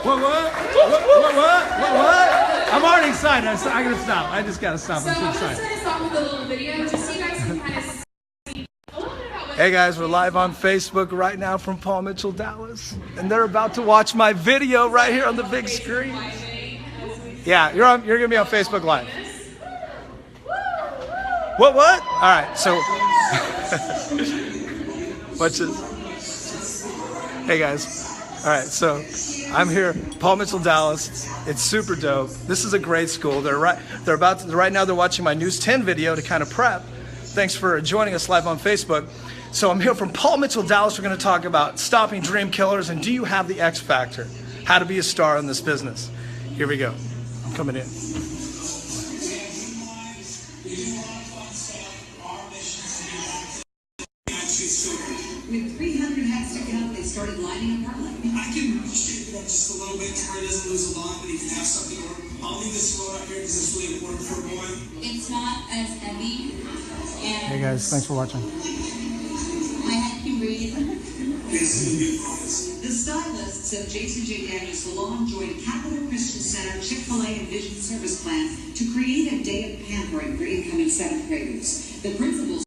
What? I'm already excited. I gotta stop. I just gotta stop. I'm too I'm excited. gonna start us off with a little video just so you guys can kind of see a little bit about what. Hey guys, we're live on Facebook right now from Paul Mitchell, Dallas, and they're about to watch my video right here on the big screen. Yeah, you're gonna be on Facebook Live. What? All right, so watch this. Hey guys. All right, so I'm here, Paul Mitchell, Dallas. It's super dope. This is a great school. Right now they're watching my News 10 video to kind of prep. Thanks for joining us live on Facebook. So I'm here from Paul Mitchell, Dallas. We're going to talk about stopping dream killers and do you have the X factor? How to be a star in this business. Here we go. I'm coming in. With 300 hats sticking up, they started lining up early. I can shape it up just a little bit to where it doesn't lose a lot, but if you have something, I'll leave this road up here because it's really important for a boy. It's not as heavy. And Hey guys, thanks for watching. my head can breathe. The stylists of Jason J. Daniels Salon joined Capital Christian Center, Chick-fil-A, and Vision Service Plan to create a day of pampering for incoming 7th graders. The principals.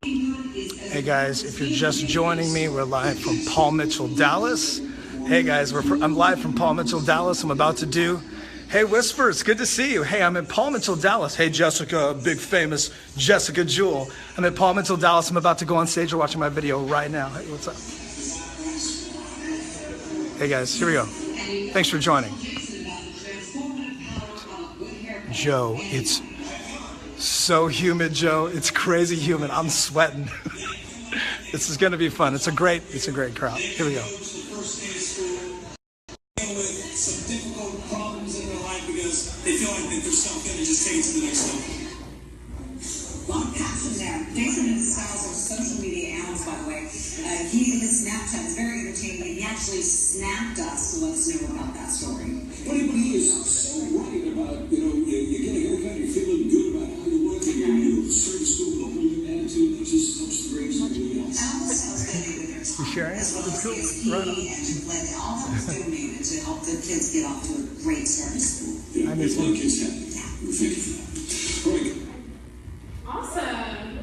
Hey guys, if you're just joining me, we're live from Paul Mitchell, Dallas. Hey guys, I'm live from Paul Mitchell, Dallas. I'm about to do, hey Whisper, it's good to see you. Hey, I'm in Paul Mitchell, Dallas. Hey Jessica, big famous Jessica Jewell. I'm in Paul Mitchell, Dallas. I'm about to go on stage. You're watching my video right now. Hey, what's up? Hey guys, here we go. Thanks for joining. Joe, it's so humid, Joe. It's crazy humid. I'm sweating. This is going to be fun. It's a great crowd. Here we go. With some difficult problems in their life because they feel like there's something to just take it to the next level. A lot of passion there. Jason and his styles are social media animals, by the way. His Snapchat is very entertaining. He actually snapped us to let us know about that story. But he is so right about, you get a haircut, you're feeling good about how you look, and you're starting school with a whole new attitude that just helps to bring something else. You sharing it? It's cool. Right on. All that was donated to help the kids get off to a great start in school. Yeah, I miss a lot of it. kids have it. We're thankful for that. All right. Awesome.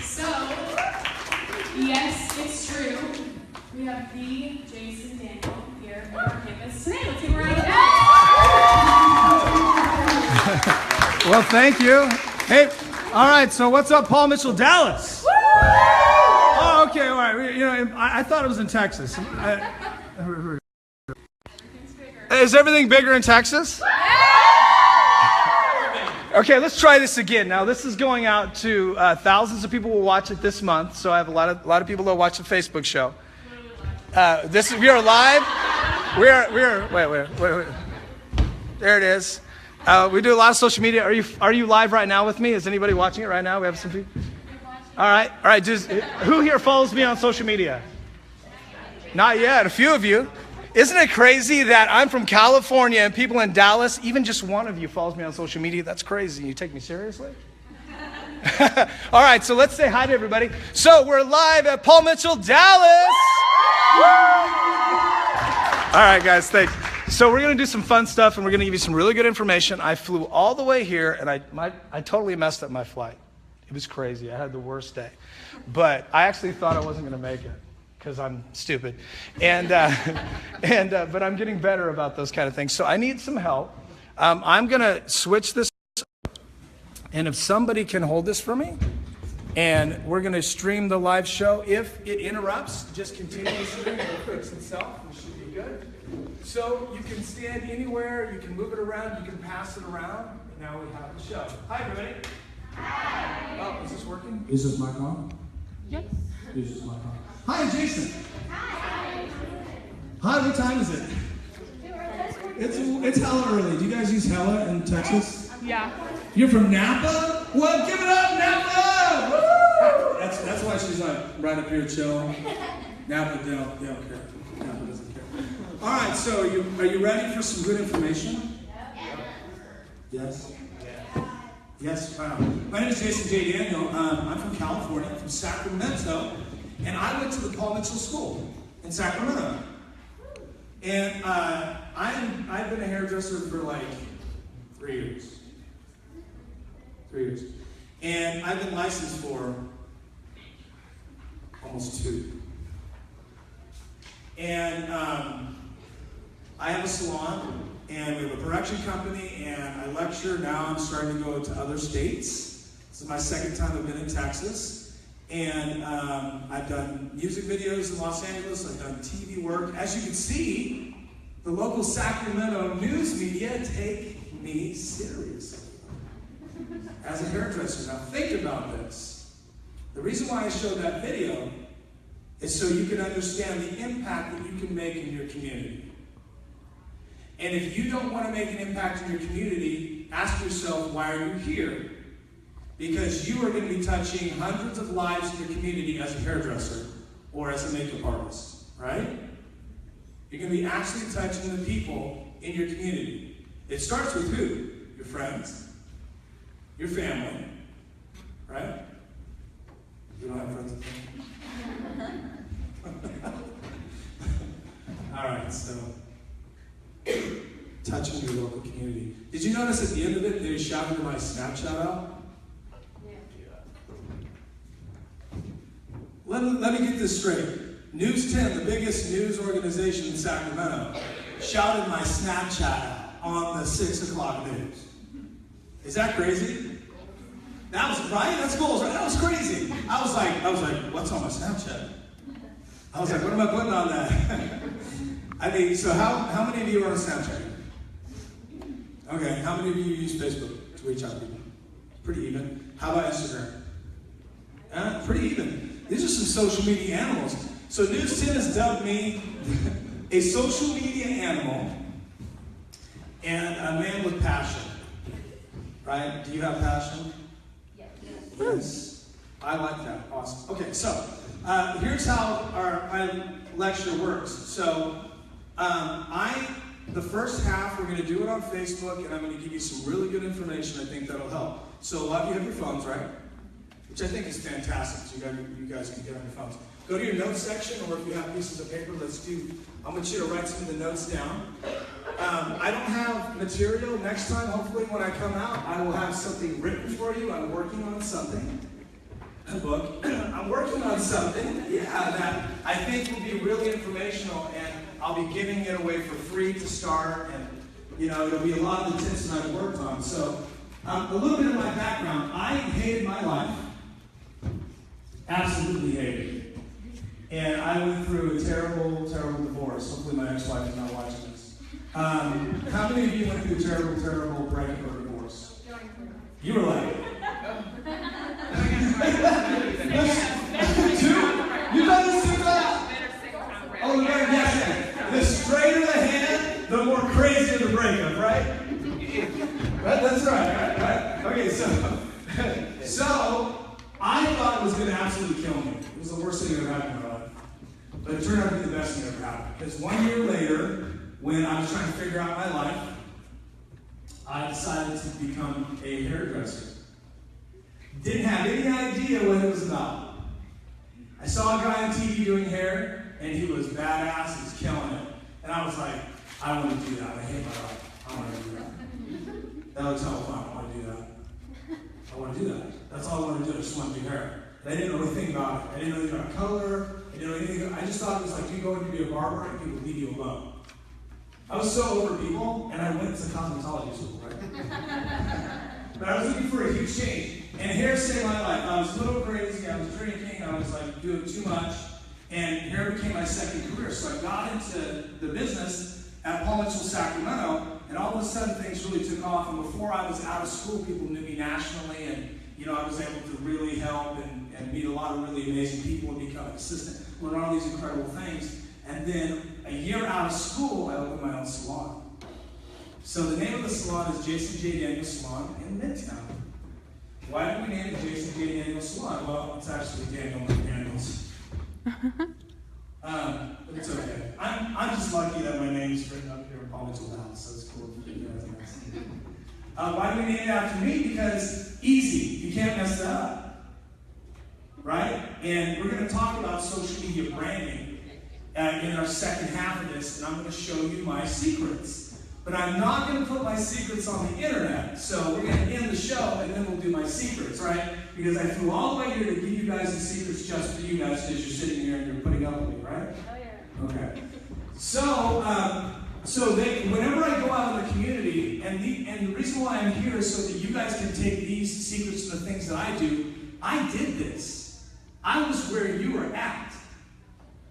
So, yes, it's true. We have the Jason Daniel here on our campus today. Let's give him a round of applause. Well, thank you. Hey, all right, so what's up, Paul Mitchell, Dallas? Oh, okay, all right. I thought it was in Texas. Is everything bigger in Texas? Okay, let's try this again. Now, this is going out to thousands of people will watch it this month. So I have a lot of people that watch the Facebook show. We are live. Wait. There it is. We do a lot of social media. Are you live right now with me? Is anybody watching it right now? We have some people. All right. Who here follows me on social media? Not yet. A few of you. Isn't it crazy that I'm from California and people in Dallas, even just one of you follows me on social media? That's crazy. You take me seriously? All right, so let's say hi to everybody. So we're live at Paul Mitchell, Dallas. All right, guys, thanks. So we're going to do some fun stuff, and we're going to give you some really good information. I flew all the way here, and I totally messed up my flight. It was crazy. I had the worst day. But I actually thought I wasn't going to make it because I'm stupid. But I'm getting better about those kind of things. So I need some help. I'm going to switch this. And if somebody can hold this for me, and we're going to stream the live show. If it interrupts, just continue to stream. It'll fix itself. It should be good. So you can stand anywhere. You can move it around. You can pass it around. And now we have the show. Hi, everybody. Hi. Oh, is this working? Is this mic on? Yes. Is this mic on? Hi, Jason. Hi. Hi, what time is it? It's hella early. Do you guys use hella in Texas? Yeah. You're from Napa? Well, give it up, Napa! Woo! That's why she's like right up here chilling. Napa, they don't care. Napa doesn't care. All right, so are you ready for some good information? Yes? Yes, wow. My name is Jason J. Daniel. I'm from California, from Sacramento, and I went to the Paul Mitchell School in Sacramento. And I've been a hairdresser for like 3 years. 3 years. And I've been licensed for almost 2. And I have a salon, and we have a production company, and I lecture. Now I'm starting to go to other states. This is my second time I've been in Texas. And I've done music videos in Los Angeles. I've done TV work. As you can see, the local Sacramento news media take me seriously as a hairdresser. Now think about this. The reason why I showed that video is so you can understand the impact that you can make in your community. And if you don't want to make an impact in your community, ask yourself, why are you here? Because you are going to be touching hundreds of lives in your community as a hairdresser or as a makeup artist, right? You're going to be actually touching the people in your community. It starts with who? Your friends, your family, right? You don't have friends with family? All right, so touching your local community. Did you notice at the end of it, they shouted my Snapchat out? Let me get this straight. News 10, the biggest news organization in Sacramento, shouted my Snapchat out on the 6 o'clock news. Is that crazy? That was right. That's cool. That was crazy. I was like, what's on my Snapchat? I was like, what am I putting on that? I mean, so how many of you are on Snapchat? Okay, how many of you use Facebook to reach out to people? Pretty even. How about Instagram? Pretty even. These are some social media animals. So News 10 has dubbed me a social media animal and a man with passion. Right? Do you have passion? Yes. I like that. Awesome. Okay, so here's how my lecture works. So the first half, we're going to do it on Facebook, and I'm going to give you some really good information I think that'll help. So a lot of you have your phones, right? Which I think is fantastic. So you guys can get on your phones. Go to your notes section, or if you have pieces of paper, I want you to write some of the notes down. I don't have material. Next time, hopefully when I come out, I will have something written for you. I'm working on something. A book. I'm working on something, that I think will be really informational, and I'll be giving it away for free to start, and it'll be a lot of the tips that I've worked on. So, a little bit of my background. I hated my life. Absolutely hated it. And I went through a terrible, terrible divorce. Hopefully my ex-wife is not watching this. How many of you went through a terrible, terrible breakup or divorce? You were like, 2? You done this too fast? Oh, yes. The straighter the hand, the more crazier the breakup, right? Right? That's right. Okay, so I thought it was going to absolutely kill me. It was the worst thing that ever happened in my life. But it turned out to be the best thing that ever happened. Because 1 year later, when I was trying to figure out my life, I decided to become a hairdresser. Didn't have any idea what it was about. I saw a guy on TV doing hair, and he was badass, he was killing it. And I was like, I want to do that. I hate my life. I want to do that. That was hella fun. I want to do that. I want to do that. That's all I want to do. I just want to do hair. And I didn't know anything about it. I didn't know anything about color. I didn't know anything. I just thought it was like you go in to be a barber and people leave you alone. I was so over people, and I went to cosmetology school, right? But I was looking for a huge change. And hair saved my life. I was a little crazy. I was drinking. I was like doing too much. And hair became my second career. So I got into the business at Paul Mitchell, Sacramento. And all of a sudden things really took off. And before I was out of school, people knew me nationally. And I was able to really help and meet a lot of really amazing people and become an assistant. Learn all these incredible things. And then a year out of school, I opened my own salon. So the name of the salon is Jason J. Daniels Salon in Midtown. Why did we name it Jason J. Daniels Salon? Well, it's actually Daniel McDaniels. But it's okay. I'm just lucky that my name's written up here in Paul Mitchell House, so it's cool. Why do we name it after me? Because easy. You can't mess that up. Right? And we're going to talk about social media branding. in our second half of this, and I'm going to show you my secrets. But I'm not going to put my secrets on the internet. So we're going to end the show, and then we'll do my secrets, right? Because I flew all the way here to give you guys the secrets just for you guys, because you're sitting here and you're putting up with me, right? Oh, yeah. Okay. So, whenever I go out in the community, and the reason why I'm here is so that you guys can take these secrets and the things that I do. I did this. I was where you were at.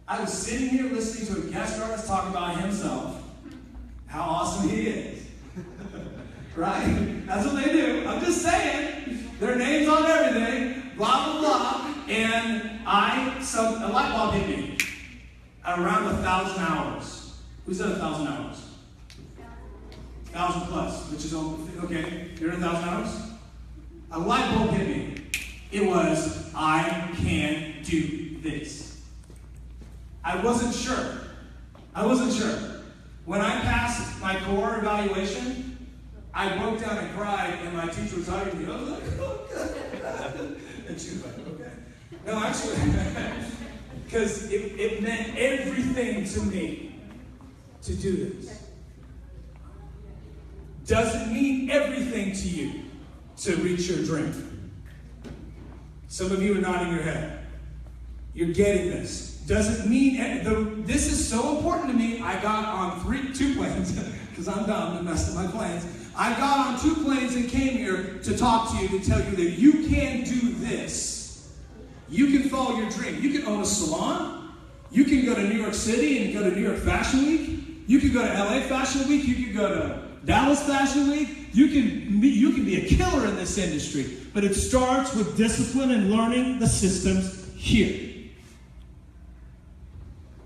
I was sitting here listening to a guest artist talk about himself, how awesome he is. Right? That's what they do. I'm just saying. Their name's on everything, blah, blah, blah. And a light bulb hit me at around 1,000 hours. Who said 1,000 hours? 1,000 plus, which is, okay, you're at 1,000 hours? A light bulb hit me. It was, I can do this. I wasn't sure. When I passed my core evaluation, I broke down and cried, and my teacher was talking to me. I was like, oh, God. And she was like, okay. No, actually, because it meant everything to me to do this. Does it mean everything to you to reach your dream? Some of you are nodding your head. You're getting this. Does it mean this is so important to me? I got on 2 planes because I'm dumb and messed up my plans. I got on 2 planes and came here to talk to you, to tell you that you can do this. You can follow your dream. You can own a salon. You can go to New York City and go to New York Fashion Week. You can go to LA Fashion Week. You can go to Dallas Fashion Week. You can be a killer in this industry. But it starts with discipline and learning the systems here.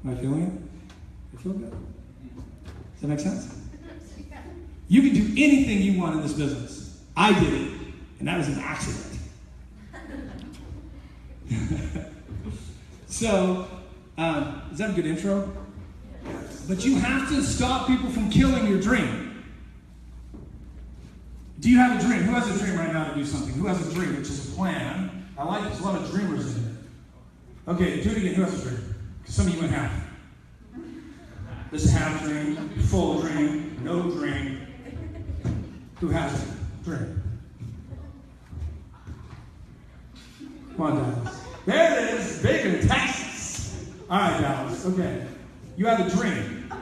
Am I feeling it? You feel good? Does that make sense? You can do anything you want in this business. I did it, and that was an accident. So, is that a good intro? But you have to stop people from killing your dream. Do you have a dream? Who has a dream right now to do something? Who has a dream, which is a plan? I like there's a lot of dreamers in here. Okay, do it again. Who has a dream? Because some of you went half. There's a half dream, full dream, no dream. Who has a dream? Come on, Dallas. There it is, big in Texas. All right, Dallas. Okay, you have a dream.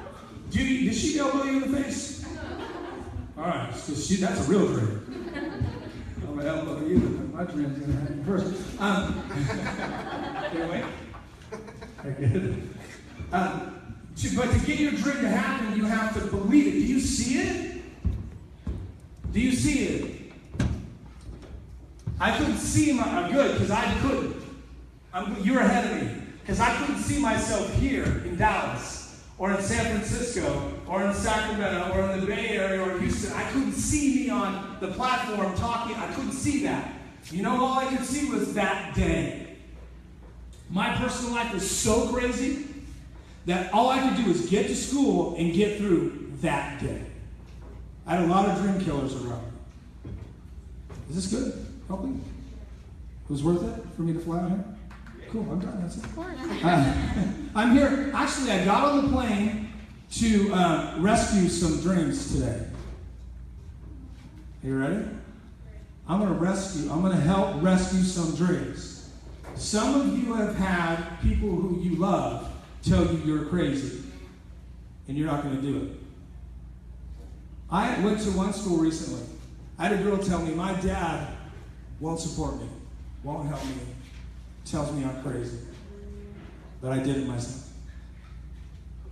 Did she elbow you in the face? All right, so that's a real dream. I'm gonna elbow you. My dream's gonna happen first. Can you wait? Very good. But to get your dream to happen, you have to believe it. Do you see it? Do you see it? I couldn't see I'm good, because I couldn't. You're ahead of me. Because I couldn't see myself here in Dallas, or in San Francisco, or in Sacramento, or in the Bay Area, or Houston. I couldn't see me on the platform talking. I couldn't see that. You know, all I could see was that day. My personal life was so crazy that all I could do was get to school and get through that day. I had a lot of dream killers around me. Is this good? Helping? It was worth it for me to fly out here? Cool, I'm done. That's it. I'm here. Actually, I got on the plane to rescue some dreams today. Are you ready? I'm going to help rescue some dreams. Some of you have had people who you love tell you you're crazy, and you're not going to do it. I went to one school recently. I had a girl tell me, my dad won't support me, won't help me, tells me I'm crazy. But I did it myself.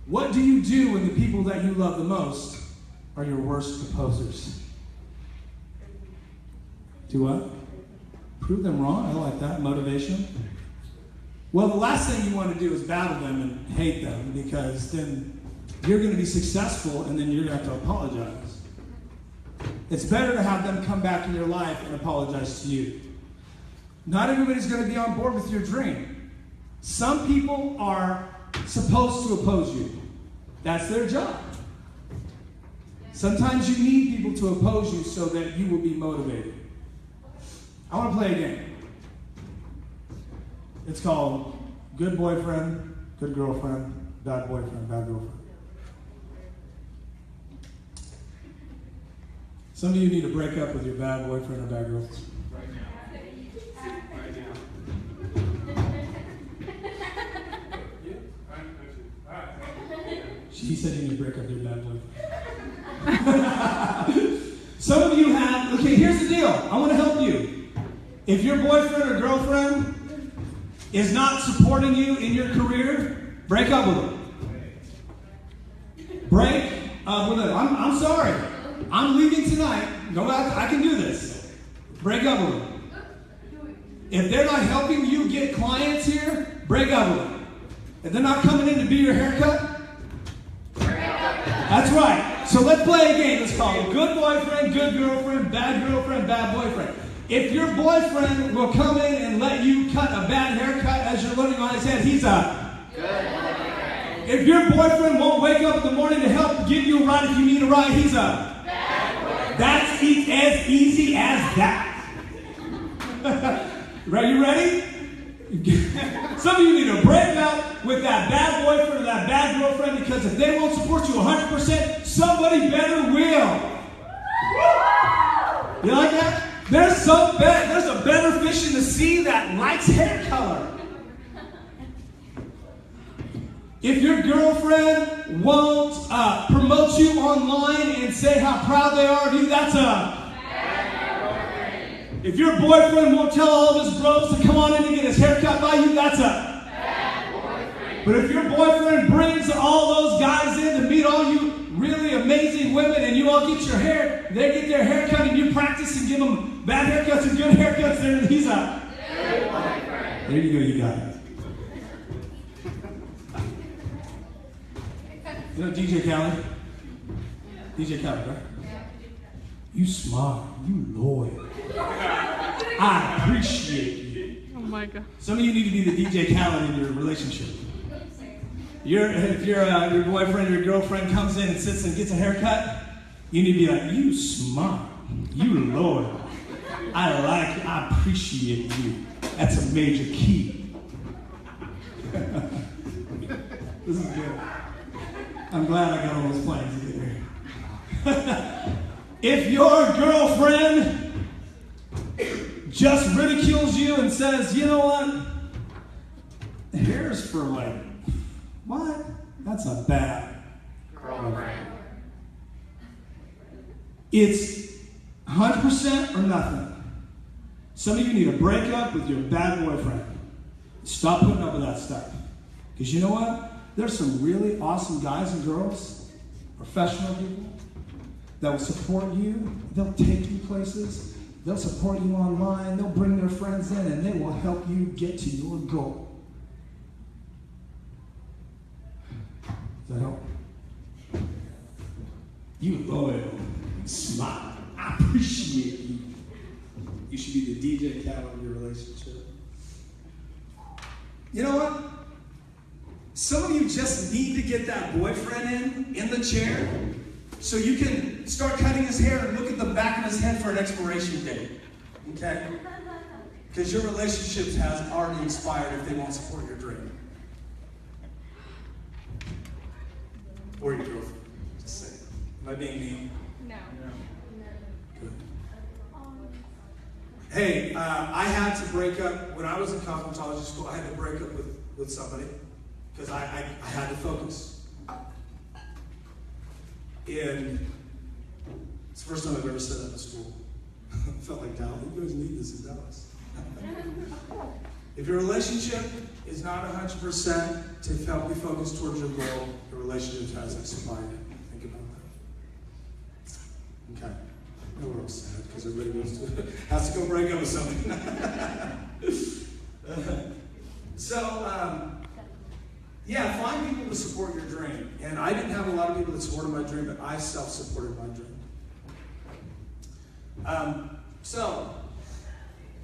What do you do when the people that you love the most are your worst opposers? Do what? Prove them wrong? I like that. Motivation. Well, the last thing you want to do is battle them and hate them, because then you're going to be successful and then you're going to have to apologize. It's better to have them come back in your life and apologize to you. Not everybody's going to be on board with your dream. Some people are supposed to oppose you. That's their job. Sometimes you need people to oppose you so that you will be motivated. I want to play a game. It's called Good Boyfriend, Good Girlfriend, bad boyfriend, bad girlfriend? Some of you need to break up with your bad boyfriend or bad girlfriend. Right now. Right now. She said you need to break up with your bad boyfriend. Some of you have, okay, here's the deal. I want to help you. If your boyfriend or girlfriend is not supporting you in your career, break up with them. Break up with them. I'm sorry. I'm leaving tonight. Go out. I can do this. Break up with them. If they're not helping you get clients here, break up with them. If they're not coming in to be your haircut, that's right. So let's play a game. It's called good boyfriend, good girlfriend, bad boyfriend. If your boyfriend will come in and let you cut a bad haircut as you're learning on his head, he's a good boyfriend. If your boyfriend won't wake up in the morning to help give you a ride if you need a ride, he's a bad boyfriend. That's as easy as that. Right, you ready? Some of you need to break up with that bad boyfriend or that bad girlfriend, because if they won't support you 100%, somebody better will. You like that? There's a better fish in the sea that likes hair color. If your girlfriend won't promote you online and say how proud they are of you, that's a bad boyfriend. If your boyfriend won't tell all of his bros to come on in and get his hair cut by you, that's a bad boyfriend. But if your boyfriend brings all those guys in to meet all you really amazing women and you all get your hair, they get their hair cut and you practice and give them bad haircuts and good haircuts, then he's a good boyfriend. There you go, you got it. You know DJ Khaled? DJ Khaled, right? You smart, you loyal. I appreciate you. Oh my God. Some of you need to be the DJ Khaled in your relationship. If your boyfriend or your girlfriend comes in and sits and gets a haircut, you need to be like, you smart, you loyal. I like you, I appreciate you. That's a major key. This is good. I'm glad I got all those plans to get here. If your girlfriend just ridicules you and says, you know what? Hair's for like, what? That's a bad girlfriend. It's 100% or nothing. Some of you need to break up with your bad boyfriend. Stop putting up with that stuff. Because you know what? There's some really awesome guys and girls, professional people, that will support you. They'll take you places. They'll support you online. They'll bring their friends in, and they will help you get to your goal. Does that help? You loyal, smart. I appreciate you. You should be the DJ Khaled of your relationship. You know what? Some of you just need to get that boyfriend in the chair so you can start cutting his hair and look at the back of his head for an expiration date. Okay? Because your relationship has already expired if they won't support your dream. Or your girlfriend. Just say it. Am I being mean? No. Good. Hey, I had to break up, when I was in cosmetology school, I had to break up with somebody because I had to focus. And it's the first time I've ever said that in school. I felt like Dallas. You guys need this in Dallas. If your relationship is not 100% to help you focus towards your goal, your relationship has expired. Think about that. Okay. I know we're all sad because everybody has to go break up with somebody. Yeah, find people to support your dream. And I didn't have a lot of people that supported my dream, but I self-supported my dream.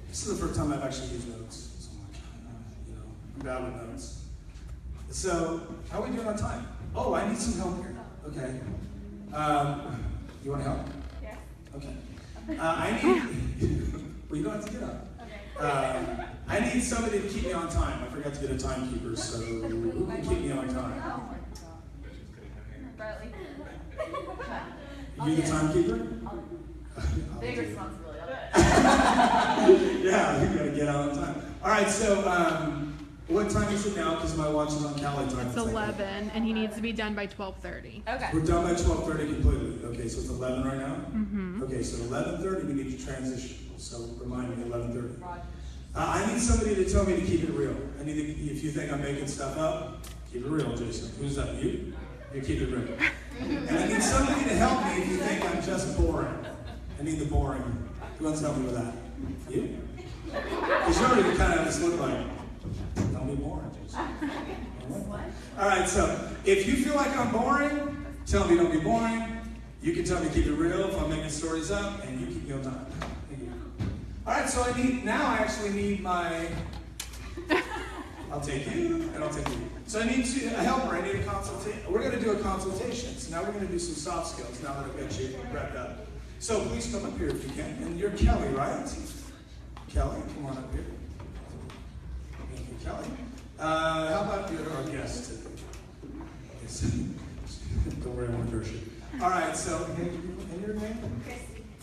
This is the first time I've actually used notes. So I'm like, I'm bad with notes. So, how are we doing on time? Oh, I need some help here. Okay. You want help? Yes. Okay. I need. Well, you don't have to get up. Okay. I need somebody to keep me on time. I forgot to get a timekeeper, so who can keep me on time? Riley. You the timekeeper? Big responsibility. Yeah, you gotta get out on time. All right, so what time is it now? Because my watch is on Cali time. It's 11, and he needs to be done by 12:30. Okay. We're done by 12:30 completely. Okay, so it's 11 right now? Mm-hmm. Okay, so 11:30 we need to transition. So remind me, 11:30. I need somebody to tell me to keep it real. I need to, if you think I'm making stuff up, keep it real, Jason. Who's that? You? You keep it real. And I need somebody to help me if you think I'm just boring. I need the boring. Who wants to help me with that? You? Because you already kind of just look like, don't be boring, Jason. All right, so if you feel like I'm boring, tell me don't be boring. You can tell me keep it real if I'm making stories up, and you keep me on time. Thank you. All right, so I actually need my, I'll take you, and I'll take you. So I need a helper, I need a consultation. We're going to do a consultation. So now we're going to do some soft skills now that I've got you prepped up. So please come up here if you can. And you're Kelly, right? Kelly, come on up here. Thank you, Kelly. How about our guest today? Don't worry, I won't curse you. All right, so, and your name?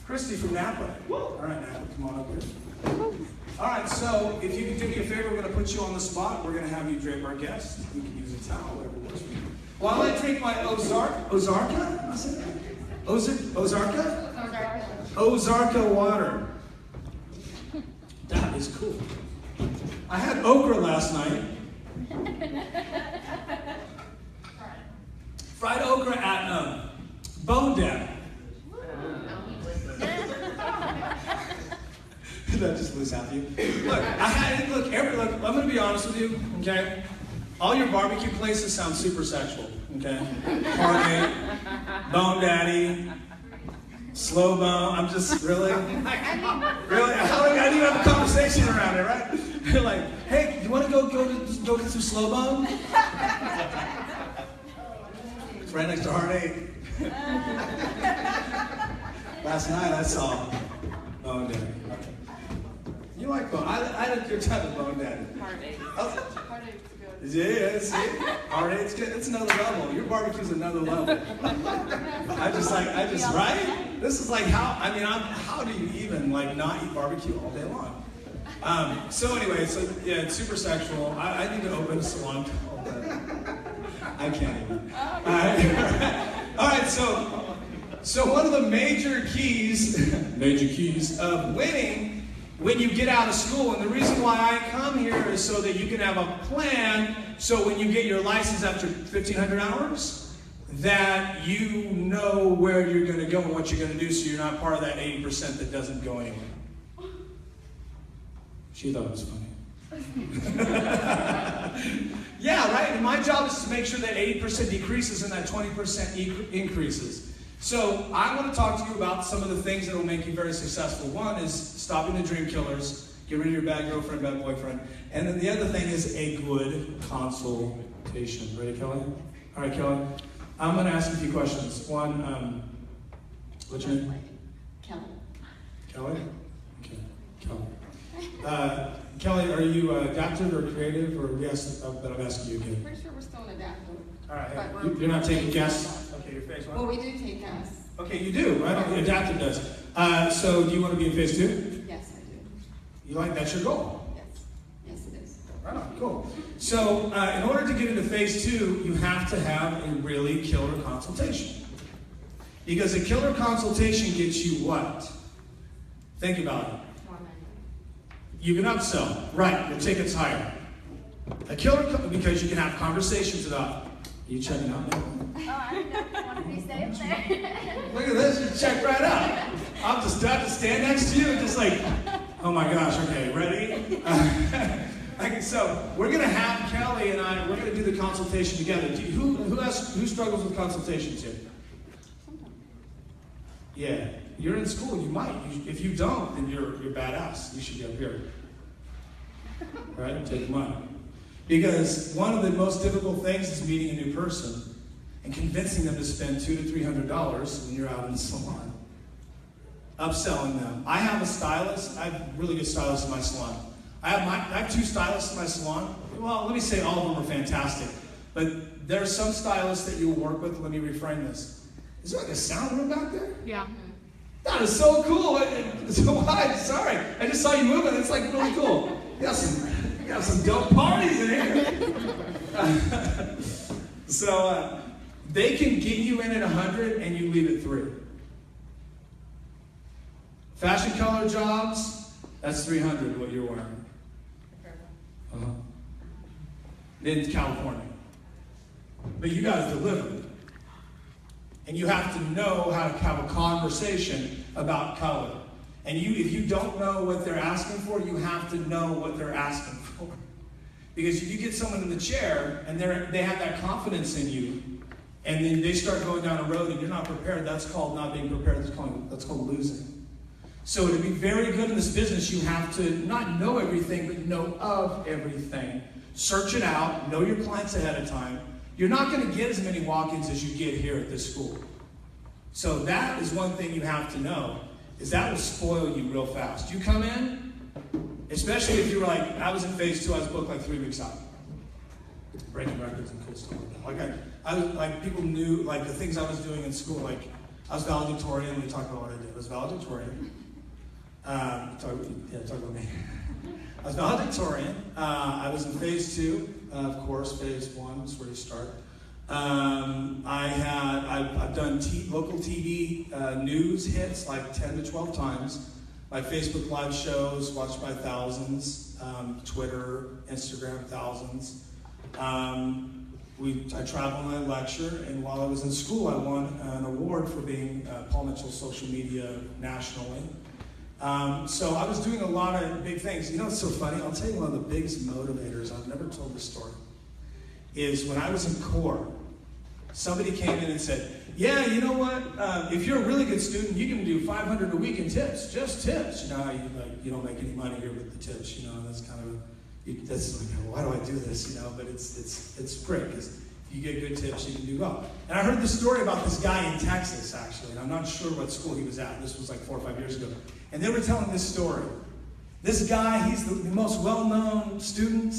Christy from Napa. All right, Napa, come on up here. All right, so if you can do me a favor, we're going to put you on the spot. We're going to have you drape our guest. You can use a towel, whatever works for you. While I drink my Ozarka? Ozarka water. That is cool. I had okra last night. Fried okra at Bone Dad. Did I just lose half of you? Look, I'm going to be honest with you, okay? All your barbecue places sound super sexual, okay? Heartache, Bone Daddy, Slow Bone. I'm just really? How do you have a conversation around it, right? You're like, hey, you want to go get some Slow Bone? It's right next to Heartache. Last night I saw Bone Daddy. You like Bone? I like your type of Bone Daddy. Heartache. Heartache's good. Yeah, see? Heartache's good. It's another level. Your barbecue's another level. Right? This is like how do you even not eat barbecue all day long? So anyway, yeah, it's super sexual. I need to open a salon. I can't even. All right, so one of the major keys of winning when you get out of school, and the reason why I come here is so that you can have a plan, so when you get your license after 1,500 hours, that you know where you're going to go and what you're going to do, so you're not part of that 80% that doesn't go anywhere. She thought it was funny. Yeah, right? And my job is to make sure that 80% decreases and that 20% increases. So I want to talk to you about some of the things that will make you very successful. One is stopping the dream killers, get rid of your bad girlfriend, bad boyfriend. And then the other thing is a good consultation. Ready, Kelly? All right, Kelly. I'm going to ask you a few questions. One, what's your name? Kelly. Kelly? Okay, Kelly. Kelly, are you adaptive or creative, or yes? But I'm asking you again. Pretty sure we're still in adaptive. All right. But You're not taking guests. Okay, your face. Well, we do take guests. Okay, you do, right? Adaptive does. So, do you want to be in phase 2? Yes, I do. You like that's your goal? Yes. Yes, it is. Right on, cool. So, in order to get into phase 2, you have to have a really killer consultation. Because a killer consultation gets you what? Think about it. More money. You can upsell, right? Your ticket's higher. A killer, because you can have conversations about. Are you checking out now? Oh, I didn't know. Want to be safe there? Look at this, you check right out. I'll just have to stand next to you and just like, oh my gosh, okay, ready? So we're gonna have Kelly and I, we're gonna do the consultation together. Who struggles with consultations here? Yeah, you're in school, you might. If you don't, then you're badass. You should be up here. Right? Take money. Because one of the most difficult things is meeting a new person and convincing them to spend $200 to $300 when you're out in the salon. upselling them. I have a stylist. I have really good stylists in my salon. I have 2 stylists in my salon. Well, let me say all of them are fantastic. But there are some stylists that you'll work with. Let me reframe this. Is there like a sound room back there? Yeah. That is so cool. So why? Sorry. I just saw you moving. It's like really cool. You got some dope parties in here. So they can get you in at 100 and you leave at 3. Fashion color jobs, that's 300 what you're wearing. In California. But you guys deliver. And you have to know how to have a conversation about color. And if you don't know what they're asking for, you have to know what they're asking for. Because if you get someone in the chair and they have that confidence in you, and then they start going down a road and you're not prepared, that's called not being prepared. That's called losing. So to be very good in this business, you have to not know everything, but know of everything. Search it out. Know your clients ahead of time. You're not going to get as many walk-ins as you get here at this school. So that is one thing you have to know, is that will spoil you real fast. You come in, especially if you're like, I was in phase 2, I was booked like 3 weeks out. Breaking records and cool stuff like that. I was like, people knew like the things I was doing in school, like I was valedictorian. We talk about what I did. I was valedictorian. Talk about me. I was valedictorian. I was in phase 2, of course. Phase 1 is where you start. I've done local TV news hits like 10 to 12 times. My Facebook Live shows watched by thousands. Twitter, Instagram, thousands. I travel and I lecture, and while I was in school, I won an award for being Paul Mitchell social media nationally. So I was doing a lot of big things. You know what's so funny? I'll tell you one of the biggest motivators, I've never told this story, is when I was in core, somebody came in and said, yeah, you know what? If you're a really good student, you can do $500 a week in tips, just tips. You know, you don't make any money here with the tips, you know, and that's kind of that's like, why do I do this? You know, but it's great because if you get good tips, you can do well. And I heard this story about this guy in Texas, actually, and I'm not sure what school he was at. This was like 4 or 5 years ago. And they were telling this story. This guy, he's the most well-known student,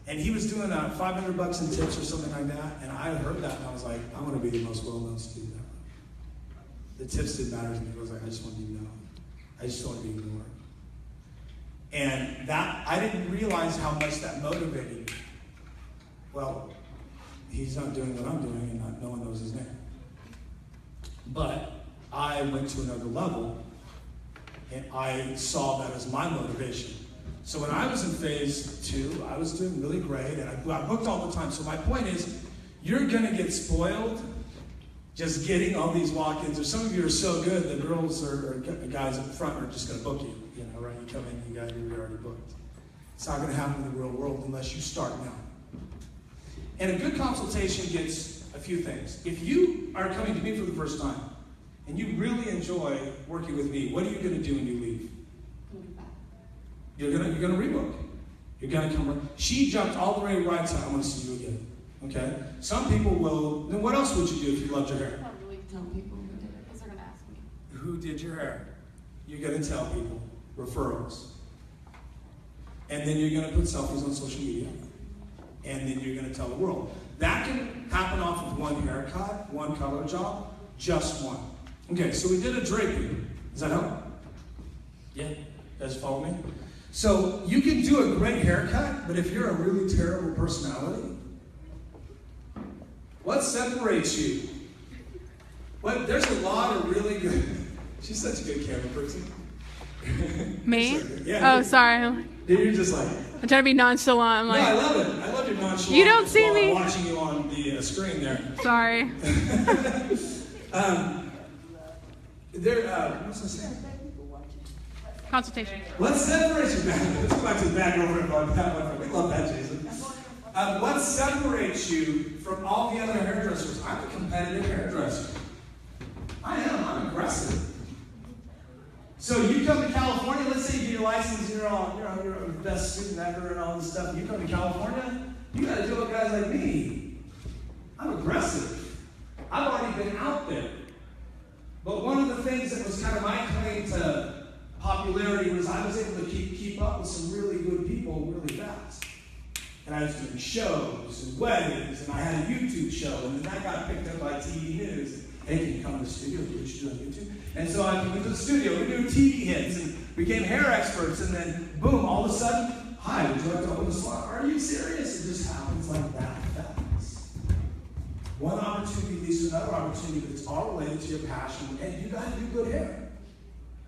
and he was doing $500 in tips or something like that. And I heard that, and I was like, I want to be the most well-known student ever. The tips didn't matter to me. I was like, I just want to be known. I just don't want to be ignored. And that, I didn't realize how much that motivated me. Well, he's not doing what I'm doing, and no one knows his name. But I went to another level, and I saw that as my motivation. So when I was in phase 2, I was doing really great, and I booked all the time. So my point is, you're going to get spoiled just getting all these walk-ins. Or some of you are so good, the girls or guys up front are just going to book you. You know, right? You come in, you're already booked. It's not going to happen in the real world unless you start now. And a good consultation gets a few things. If you are coming to me for the first time, and you really enjoy working with me, what are you going to do when you leave? You're going to rebook. You're going to come. She jumped all the way right to, I want to see you again. Okay? Some people will. Then what else would you do if you loved your hair? I don't really tell people who did it because they're going to ask me. Who did your hair? You're going to tell people. Referrals. And then you're going to put selfies on social media. And then you're going to tell the world. That can happen off of one haircut, one color job, just one. Okay, so we did a draping. Does that help? Yeah? You guys follow me? So you can do a great haircut, but if you're a really terrible personality, what separates you? There's a lot of really good. She's such a good camera person. Me? Yeah. Oh, sorry. You're just like. I'm trying to be nonchalant. I'm No, like, I love it. I love your nonchalance. You don't see while me. I'm watching you on the screen there. sorry. What's I saying? Consultation. What separates you? Let's go back to the back over and that one. We love that, Jason. What separates you from all the other hairdressers? I'm a competitive hairdresser. I am. I'm aggressive. So you come to California. Let's say you get your license. You're the best student ever and all this stuff. You come to California. You got to deal with guys like me. I'm aggressive. I've already been out there. But one of the things that was kind of my claim to popularity was I was able to keep up with some really good people really fast. And I was doing shows and weddings, and I had a YouTube show, and then that got picked up by TV News. Hey, can you come to the studio? Do what you do on YouTube. And so I went to the studio. We do TV hits and became hair experts, and then boom, all of a sudden, hi, would you like to open a salon? Are you serious? It just happens like that fast. One opportunity leads to another opportunity, but it's all related to your passion, and you got to do good hair.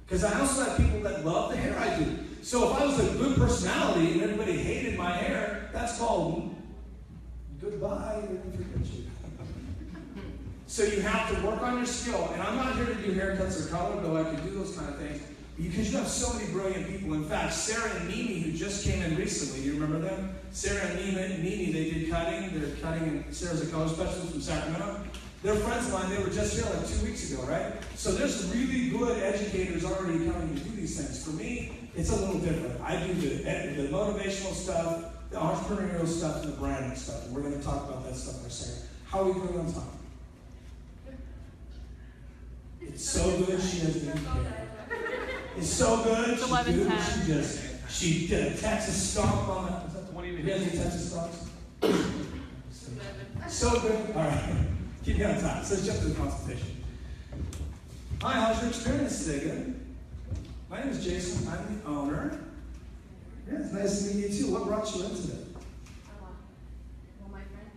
Because I also have people that love the hair I do. So if I was a good personality and everybody hated my hair, that's called goodbye, and forget you. So you have to work on your skill. And I'm not here to do haircuts or color, though I can do those kind of things. Because you have so many brilliant people. In fact, Sarah and Mimi, who just came in recently, you remember them? Sarah and Mimi, they did cutting. They're cutting, and Sarah's a color specialist from Sacramento. They're friends of mine. They were just here like 2 weeks ago, right? So there's really good educators already coming to do these things. For me, it's a little different. I do the motivational stuff, the entrepreneurial stuff, and the branding stuff. And we're going to talk about that stuff in a second. How are we doing on time? It's so good she doesn't even care. It's so good. It's 11:10. She did a Texas stomp on that. Is that the one you guys do Texas stomps? So good. All right. Keep me on time. So let's jump to the consultation. Hi, how's your experience today? Good? My name is Jason. I'm the owner. Yeah, it's nice to meet you too. What brought you in today? Well, my friend,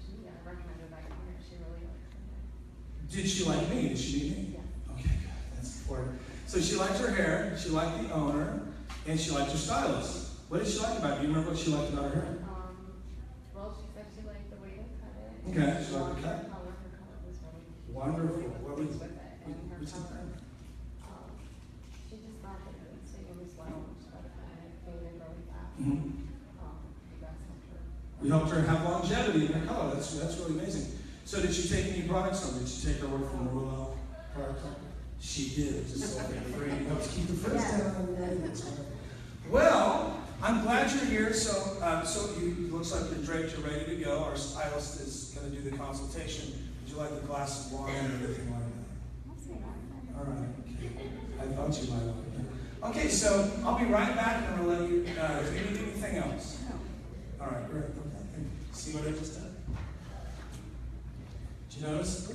she recommended I come here. She really liked it. Did she like me? Did she meet me? Yeah. Okay, good. That's important. So she liked her hair, she liked the owner, and she liked her stylist. What did she like about it? Do you remember what she liked about her hair? Well, she said she liked the way to cut it. Okay, she liked the cut. Her color was really Wonderful. What was pleased with it. And her what's your color, name? she just thought that it would stay really well. She thought it faded really fast. Mhm. You guys helped her. We helped her have longevity in her color. That's really amazing. So did she take any products from? Did she take her work from Rulo product company? She did. Just so free. Helps keep the frizz down. Well, I'm glad you're here. So you looks like you're draped. You're ready to go. Our stylist is going to do the consultation. Would you like a glass of wine or anything like that? All right. Okay. I thought you might like it. Okay. So I'll be right back, and I'm going to let you. If you need anything else. All right. Great. Okay. See what I just did? Did you notice?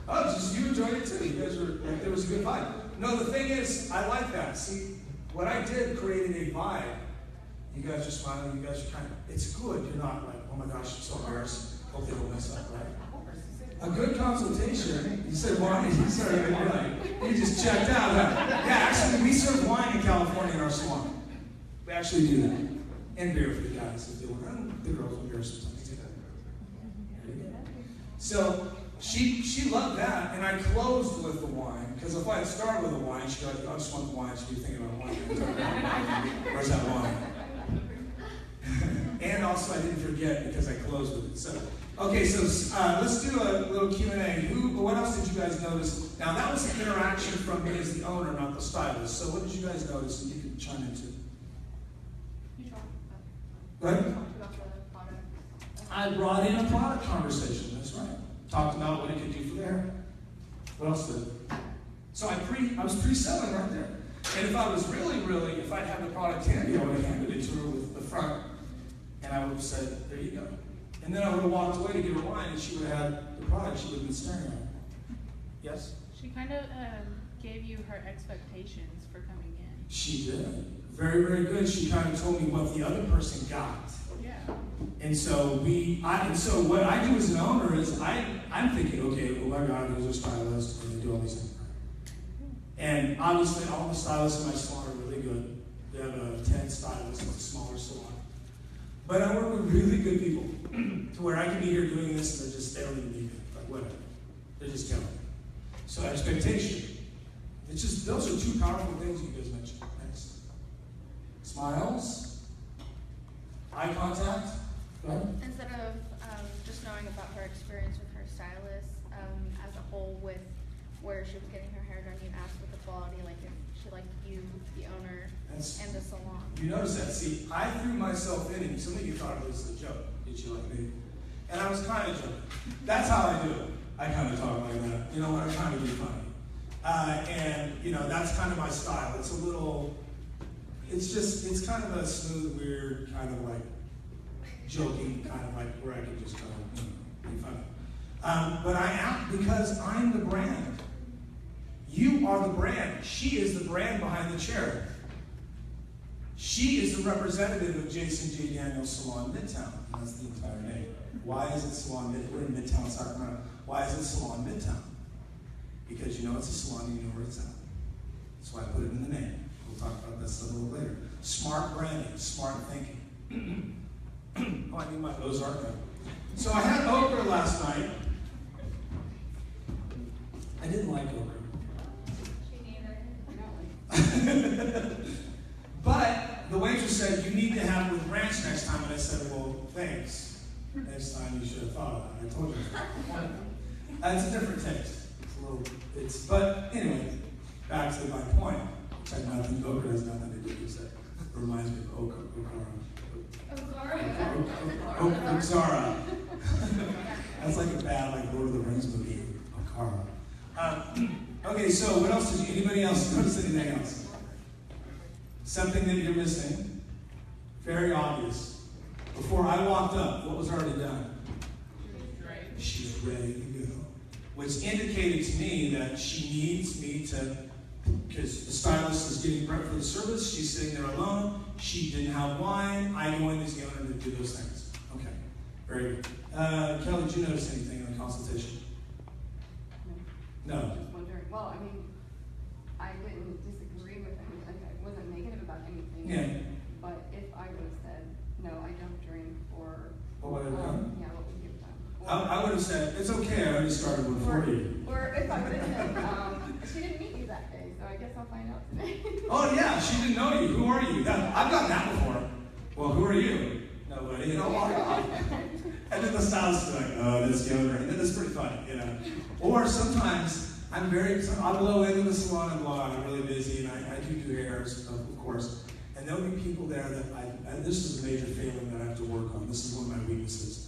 Oh, just you enjoyed it too. You guys were like, there was a good vibe. No, the thing is, I like that. See, what I did created a vibe. You guys are smiling. You guys are kind of. It's good. You're not like, oh my gosh, I'm so embarrassed. Hope they don't mess up, right? A good consultation. You said wine. You started right. You just checked out. Huh? Yeah, actually, we serve wine in California in our salon. We actually do that, and beer for the guys if they want. And the girls will beer sometimes too. So. She loved that, and I closed with the wine, because if I had started with the wine, she'd be like, I just want the wine, she'd be thinking about wine. Where's that wine? And also, I didn't forget, because I closed with it. So, okay, so let's do a little Q&A. What else did you guys notice? Now, that was an interaction from me as the owner, not the stylist. So what did you guys notice, and you can chime in too? You talked Go ahead. about the product. I brought in a product conversation, that's right. Talked about what it could do for their hair. What else did it? So I was pre-selling right there. And if I was really, if I'd had the product handy, I would have handed it to her with the front, and I would have said, there you go. And then I would have walked away to get her wine, and she would have had the product. She would have been staring at it. Yes? She kind of gave you her expectations for coming in. She did. Very, very good. She kind of told me what the other person got. Yeah. And so so what I do as an owner is I'm thinking, okay, well, my God, there's a stylist, and they do all these things. And obviously, all the stylists in my salon are really good. We have 10 stylists. It's a smaller salon. But I work with really good people to where I can be here doing this, and they don't even need me. Like, whatever. They're just killing me. So expectation. It's just, those are two powerful things you guys mentioned. Next. Smiles. Eye contact. Go ahead. Instead of just knowing about her experience with her stylist as a whole with where she was getting her hair done, you asked with the quality, like if she liked you, the owner, and the salon. You notice that. See, I threw myself in, and some of you thought it was a joke. Did you like me? And I was kind of joking. That's how I do it. I kind of talk like that. You know what? I'm trying to be funny. And you know, that's kind of my style. It's a little, it's kind of a smooth, weird, kind of like joking, kind of like where I can just kind of, be funny. But I am, because I'm the brand. You are the brand. She is the brand behind the chair. She is the representative of Jason J. Daniels Salon Midtown. That's the entire name. Why is it Salon Midtown? We're in Midtown, Sacramento. Why is it Salon Midtown? Because you know it's a salon, you know where it's at. That's why I put it in the name. We'll talk about this a little later. Smart branding, smart thinking. Oh, I need my Ozark cup. So I had okra last night. I didn't like okra. But the waitress said, you need to have it with ranch next time. And I said, well, thanks. Next time you should have thought of that. I told you. It's a different taste. It's a little, but anyway, back to my point. Which had nothing, okra has nothing to do with it. It reminds me of Okara. That's like a bad, like Lord of the Rings movie. Okara. Okay, so what else did anybody else notice anything else? Something that you're missing? Very obvious. Before I walked up, what was already done? She's ready to go. Which indicated to me that she needs me to, because the stylist is getting prep for the service, she's sitting there alone, she didn't have wine, I go in as the owner to do those things. Okay, very good. Kelly, did you notice anything in the consultation? No. Just wondering. Well, I mean, I didn't disagree with him. Like, I wasn't negative about anything. Yeah. But if I would have said, no, I don't drink, or What would have done? yeah, what would you have done? I would have said, it's okay, I already started one for you. Or if I would have said, she didn't meet you that day, so I guess I'll find out today. Oh yeah, she didn't know you. Who are you? I've gotten that before. Well, who are you? Nobody. You know, walk off. And then the stylist is like, oh, this younger. And then it's pretty funny, you know. Or sometimes I'm low end in the salon and blog. I'm really busy and I do hair, of course. And there'll be people there that this is a major failing that I have to work on. This is one of my weaknesses.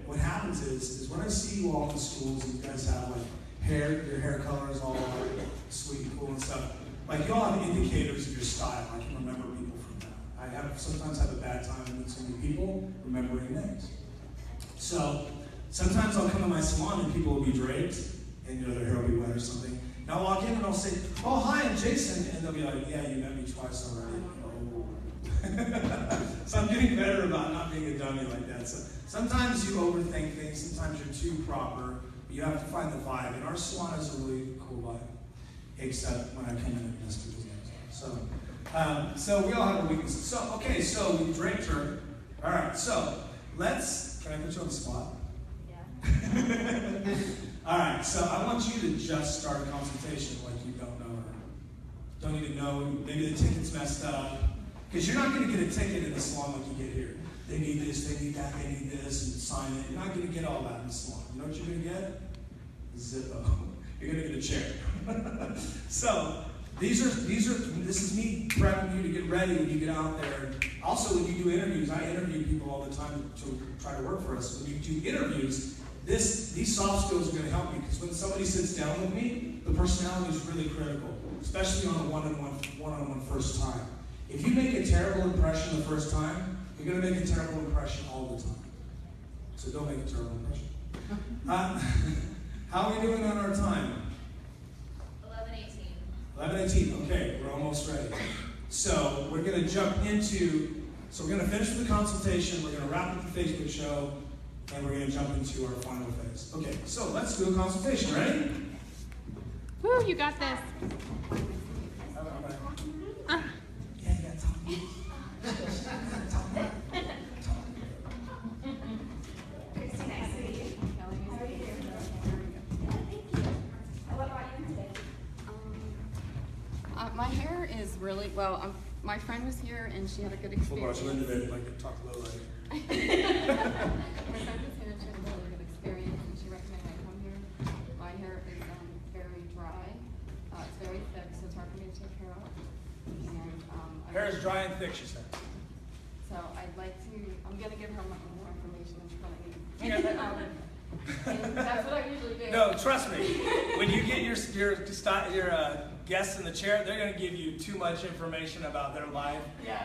What happens is when I see you all in the schools and you guys have like your hair color is all like sweet and cool and stuff. Like you all have indicators of your style. I can remember people from that. I sometimes have a bad time with so many people remembering names. So sometimes I'll come to my salon and people will be draped and you know their hair will be wet or something. And I'll walk in and I'll say, oh hi, I'm Jason, and they'll be like, yeah, you met me twice already. So I'm getting better about not being a dummy like that. So sometimes you overthink things, sometimes you're too proper, but you have to find the vibe. And our salon has a really cool vibe, except when I come in and mess with things. So we all have our weaknesses. So, okay, so we draped her. All right, so can I put you on the spot? Yeah. All right, so I want you to just start a consultation like you don't know her. Don't even know, maybe the ticket's messed up. Because you're not going to get a ticket in the salon like you get here. They need this, they need that, they need this, and sign it. You're not going to get all that in the salon. You know what you're going to get? Zippo. You're going to get a chair. So this is me prepping you to get ready when you get out there. Also, when you do interviews, I interview people all the time to try to work for us. When you do interviews, these soft skills are going to help you because when somebody sits down with me, the personality is really critical, especially on a one-on-one first time. If you make a terrible impression the first time, you're going to make a terrible impression all the time. So don't make a terrible impression. How are we doing on our time? 11:18. 11:18. Okay, we're almost ready. So we're going to jump into. So we're going to finish with the consultation. We're going to wrap up the Facebook show, and we're going to jump into our final phase. Okay, so let's do a consultation. Ready? Woo, you got this. My hair is really, well, my friend was here and she had a good experience. Linda made it like talk low like. My friend was here and she had a really good experience and she recommended I come here. My hair is very dry. It's very thick, so it's hard for me to take care of. And Hair is dry and thick, she said. so I'd like to, I'm going to give her more information than she probably needs. And that's what I usually do. No, trust me. When you get your guests in the chair, they're going to give you too much information about their life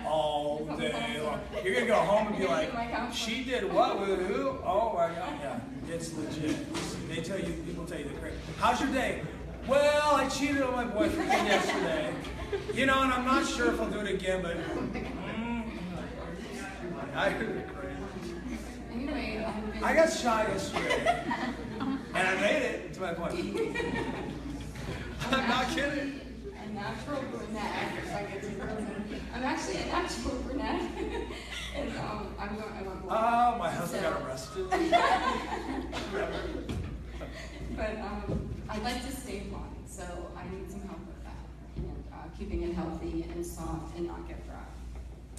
all day long. You're going to go home and be like, she did what with who? Oh my God. Yeah, it's legit. People tell you the crazy. How's your day? Well, I cheated on my boyfriend yesterday. You know, and I'm not sure if I'll do it again, but I heard it crazy. Anyway, I got shy yesterday, and I made it to my point. I'm not kidding. A natural brunette. I'm actually a natural brunette. And I went blonde. Oh, my husband got arrested. But I'd like to stay blonde, so I need some help with that. And keeping it healthy and soft and not get dry.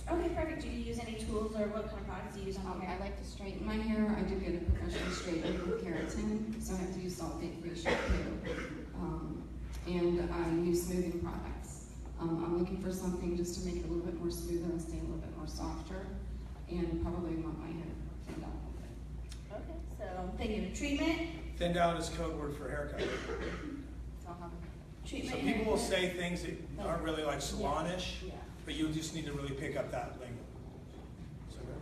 Okay, perfect. Do you use any tools or what kind of products do you use on your I hair? like to straighten my hair. I do get a professional straightener with keratin, so I have to use sulfate-free shampoo. And I use smoothing products. I'm looking for something just to make it a little bit more smoother and stay a little bit more softer, and probably want my hair thinned out a little bit. Okay, so I'm thinking of treatment. Thinned out is code word for haircut. So I'll have a Treatment. So and people will haircut. say things that aren't really like salon-ish, yeah. but you just need to really pick up that lingo. So good.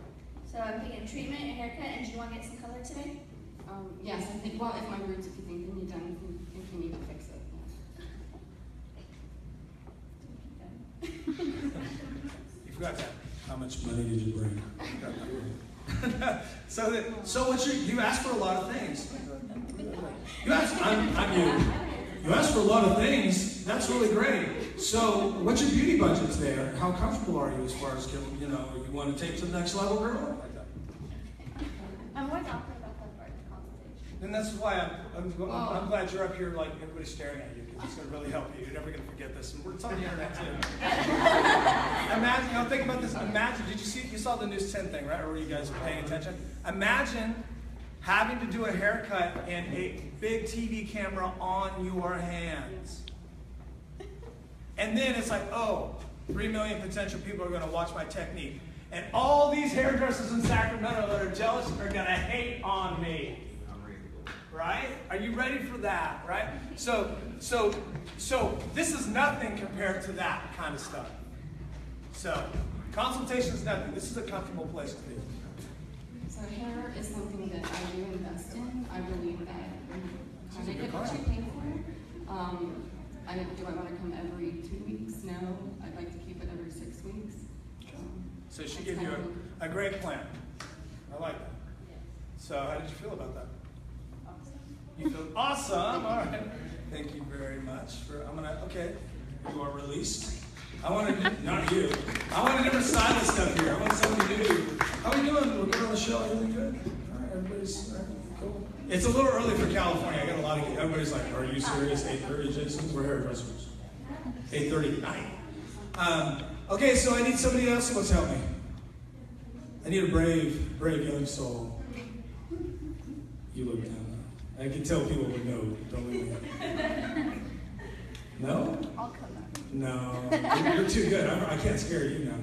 So I'm thinking treatment and haircut, and do you want to get some color today? Yes, I think, well, if my roots, if you think they need done, if you need to fix it. You forgot that. How much money did you bring? So what you asked for a lot of things. You asked, I'm you. You asked for a lot of things. That's really great. So what's your beauty budget there? How comfortable are you as far as, you want to take to the next level, girl? I'm more talking about that part of the consultation. And that's why I'm glad you're up here, like everybody's staring at you, because it's going to really help you. You're never going to forget this. And it's on the internet too. Imagine, think about this. Imagine, you saw the News 10 thing, right? Or were you guys paying attention? Imagine having to do a haircut and a big TV camera on your hands. And then it's like, 3 million potential people are going to watch my technique. And all these hairdressers in Sacramento that are jealous are going to hate on me. Right? Are you ready for that? Right? So this is nothing compared to that kind of stuff. So consultation is nothing. This is a comfortable place to be. So hair is something that I do invest in. I believe that you get what you pay for. Do I want to come every 2 weeks? No. I'd like to keep it every 6 weeks. So she gave you a great plan. I like that. So how did you feel about that? You feel awesome. All right. Thank you very much. Okay. You are released. I want to, not you. I want a different stylist up here. I want somebody new. How are we doing? We're good on the show. Everything good? All right. Everybody's all right. Cool. It's a little early for California. I got a lot of, everybody's like, are you serious? 8:30, Jason? We're hairdressers. 8:30 at night. Okay, so I need somebody else who wants to help me. I need a brave young soul. You look down. I can tell people would know. Don't leave me. No? I'll come up. No. You're too good. I can't scare you now.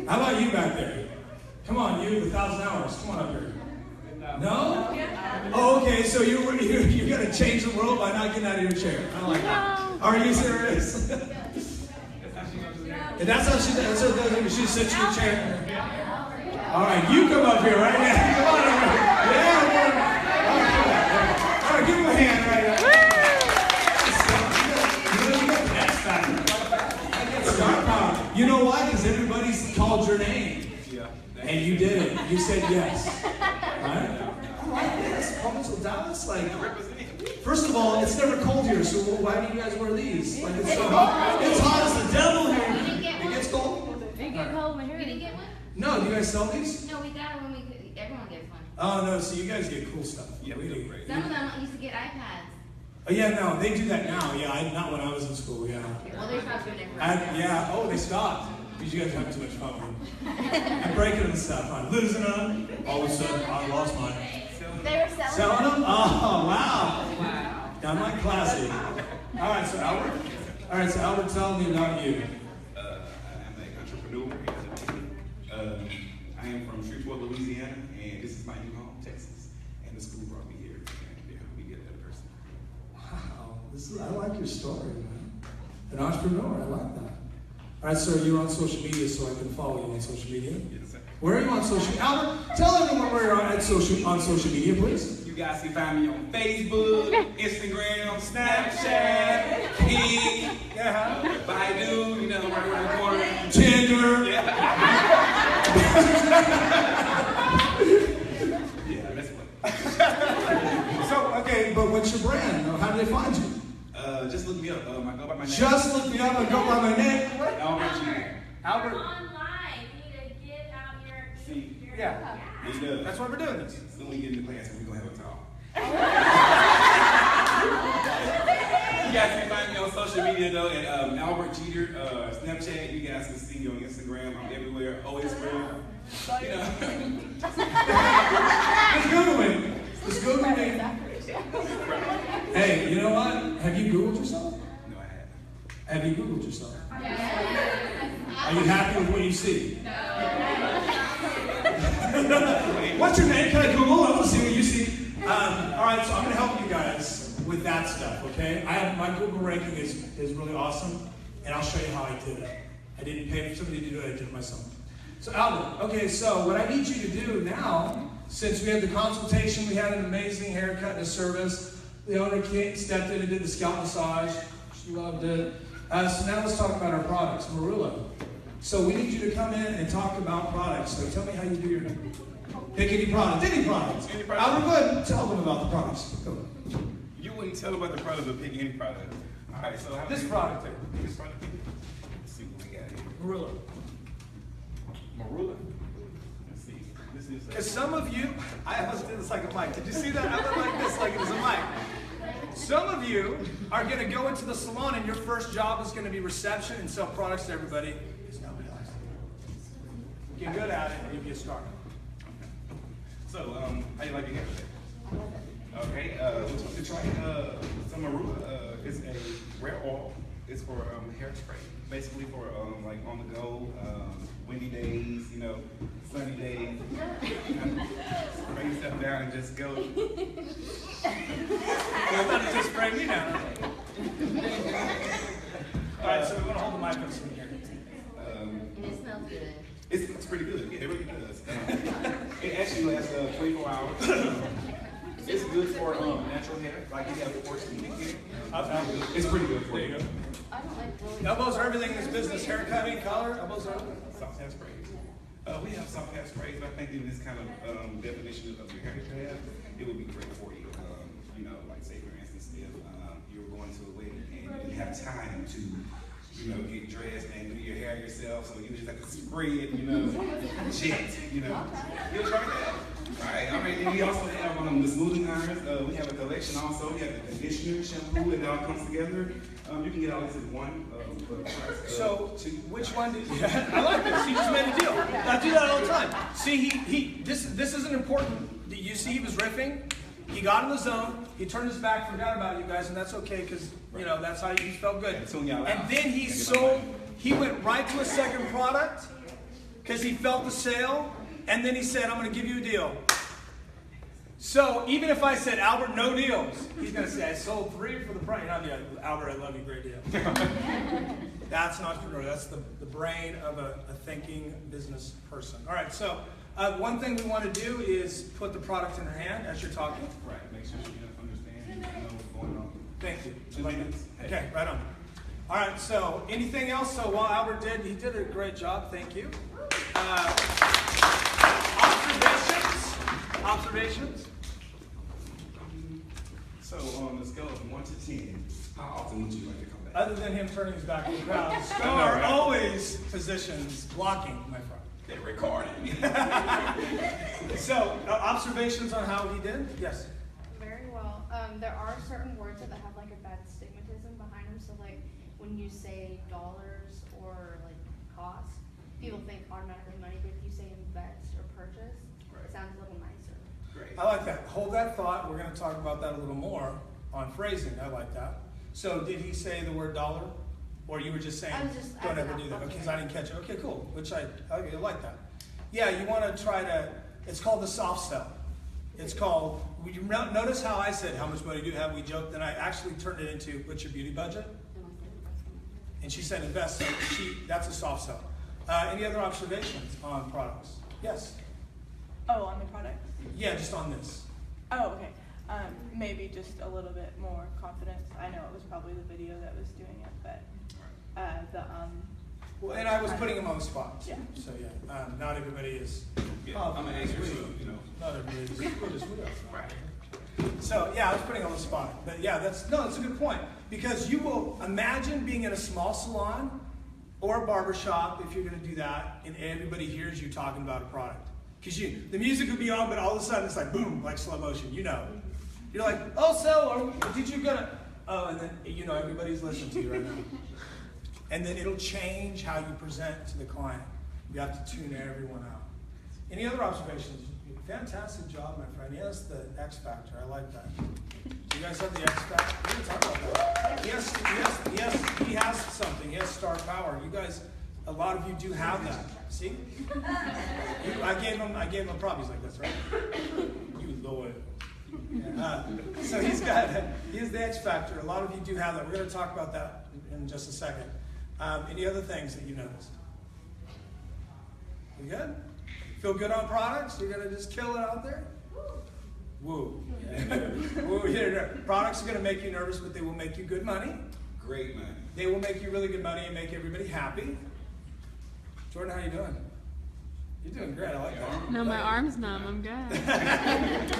How about you back there? Come on, you, 1,000 hours. Come on up here. No? Oh, okay, so you're going to change the world by not getting out of your chair. I like that. Are you serious? And that's how she does. She sits in your chair. All right, you come up here right now. Come on over here. Yeah. All right, give him a hand right now. Star power. You know why? Because everybody's called your name. Yeah. And you did it. You said yes. Right? I like this. Provincial Dallas, like. First of all, it's never cold here, so why do you guys wear these? Like it's so hot. It's hot as the devil here. It gets cold. It get cold in You here. didn't get one? No, do you guys sell these? No, we got it when everyone gets one. Oh no, so you guys get cool stuff. Yeah, we do. Some of them used to get iPads. Oh yeah, no, they do that now. Yeah, not when I was in school. Yeah. Well, they're not doing it for us. Yeah. Oh, they stopped because you guys have too much fun with them. I'm breaking them stuff. I'm losing them. All of a sudden, I lost mine. They were selling Selling them. them? Oh wow. I'm like classy. All right, so Albert, tell me about you. I'm an entrepreneur. I am from Shreveport, Louisiana, and this is my new home, Texas. And the school brought me here. I like your story, man. An entrepreneur, I like that. All right, sir, you're on social media, so I can follow you on social media. Yes, sir. Where are you on social media? Albert, tell everyone where you're on social media, please. You guys can find me on Facebook, Instagram, Snapchat, Kik, Baidu, you know, right around the corner. Tinder. Yeah, that's what. So, okay, but what's your brand? How do they find you? Just look me up. I go by my name. Just look me up and go by my name. Albert Cheater. Albert. Online, you need to get out here. See, Yeah, he does. that's why we're doing this. When we get in the class, we're gonna have a talk. You guys can find me on social media though at Albert Cheater, Snapchat. You guys can see me on Instagram. I'm everywhere. OSgram. You know. Let's Google it. Let's Google it. Hey, you know what? Have you Googled yourself? No, I haven't. Have you Googled yourself? Are you happy with what you see? What's your name? Can I Google? I want to see what you see. All right, so I'm going to help you guys with that stuff, okay? My Google ranking is really awesome, and I'll show you how I did it. I didn't pay for somebody to do it, I did it myself. So Albert, okay, so what I need you to do now, since we had the consultation, we had an amazing haircut and a service. The owner stepped in and did the scalp massage. She loved it. So now let's talk about our products, Marula. So we need you to come in and talk about products. So tell me how you do your pick any product. Any products. Any product. Albert, go ahead and tell them about the products. Go. You wouldn't tell about the product, but pick any product. All right, so how This many- product there. This product. Let's see what we got here. Marula. Marula. Let's see. This is. Because some of you, I almost did this like a mic. Did you see that? I went like this, like it was a mic. Some of you are going to go into the salon and your first job is going to be reception and sell products to everybody. Just nobody likes it. Get good at it and you get started. So, how you like your hair today? Okay, would you like to try some Marula? It's a rare oil. It's for hairspray, basically for like on the go, windy days, you know, sunny days. Spray yourself down and just go. I thought it just sprayed me down. All right, so we're going to hold the mic up some here. And it smells good. It's pretty good. Yeah, it really does. It actually lasts 24 hours. It's good for natural hair, like you have porcelain hair. It's pretty good for you. I don't like really. Elbows are everything in this business. Hair cutting, color, elbows are everything. Soft hair sprays. We have soft hair sprays. I think in this kind of definition of your hair have, it would be great for you. You know, like say for instance, if you were going to a wedding and you didn't have time to, you know, get dressed and do your hair yourself, so you just have to spray it, you know, jet, you know. You'll try that. All right. And we also have the smoothing irons. We have a collection also. We have the conditioner, shampoo, and it all comes together. You can get all this in one. So, which one did you? I like this. He just made a deal. I do that all the time. See, this isn't important. You see, he was riffing. He got in the zone. He turned his back, forgot about you guys, and that's okay because you know that's how he felt good. And then he sold. He went right to a second product because he felt the sale, and then he said, "I'm going to give you a deal." So even if I said, Albert, no deals, he's going to say, I sold 3 for the price. And I'll be like, Albert, I love you, great deal. That's an entrepreneur. That's the brain of a thinking business person. All right, so one thing we want to do is put the product in her hand as you're talking. Right, make sure she understands, you know what's going on. Thank you. 2 minutes. Okay, right on. All right, so anything else? So while Albert he did a great job. Thank you. Observations? So on the scale of 1 to 10, how often would you like to come back? Other than him turning his back to the crowd, I know, Scar right? always positions blocking my front. They're recording me. So, observations on how he did? Yes. Very well. There are certain words that have like a bad stigmatism behind them. So like when you say dollars or like cost, people think automatically money. But if you say invest or purchase, it sounds a little nicer. Great. I like that. Hold that thought. We're going to talk about that a little more on phrasing. I like that. So, did he say the word dollar? Or you were just saying, don't ever do that? Okay, because I didn't catch it. Okay, cool. Which I like that. Yeah, you want to try to, it's called the soft sell. It's called, you notice how I said, how much money do you have? We joked, then I actually turned it into, what's your beauty budget? And she said invest, so that's a soft sell. Any other observations on products? Yes? Oh, on the product? Yeah, just on this. Oh, okay. Maybe just a little bit more confidence. I know it was probably the video that was doing it, but Well, and I was putting him on the spot. Yeah. So yeah, not everybody is. Yeah, I'm an actor, so, you know. Not everybody is as good as we are. Right. So yeah, I was putting him on the spot. But yeah, that's a good point. Because you will imagine being in a small salon or a barber shop if you're going to do that, and everybody hears you talking about a product. Because the music would be on, but all of a sudden it's like boom, like slow motion. You know, you're like, oh, so did you gonna? Oh, and then everybody's listening to you right now. And then it'll change how you present to the client. You have to tune everyone out. Any other observations? Fantastic job, my friend. Yes, the X Factor. I like that. Do you guys have the X Factor? We didn't talk about that. Yes, he has something. He has star power. You guys, a lot of you do have that. See? I gave him a prop. He's like, that's right. You Lord. So he has the X Factor. A lot of you do have that. We're going to talk about that in just a second. Any other things that you noticed? You good? Feel good on products? You're going to just kill it out there? Woo. Woo. Yeah. Products are going to make you nervous, but they will make you good money. Great money. They will make you really good money and make everybody happy. Jordan, how you doing? You're doing great. I like that. No, my arm's numb. I'm good.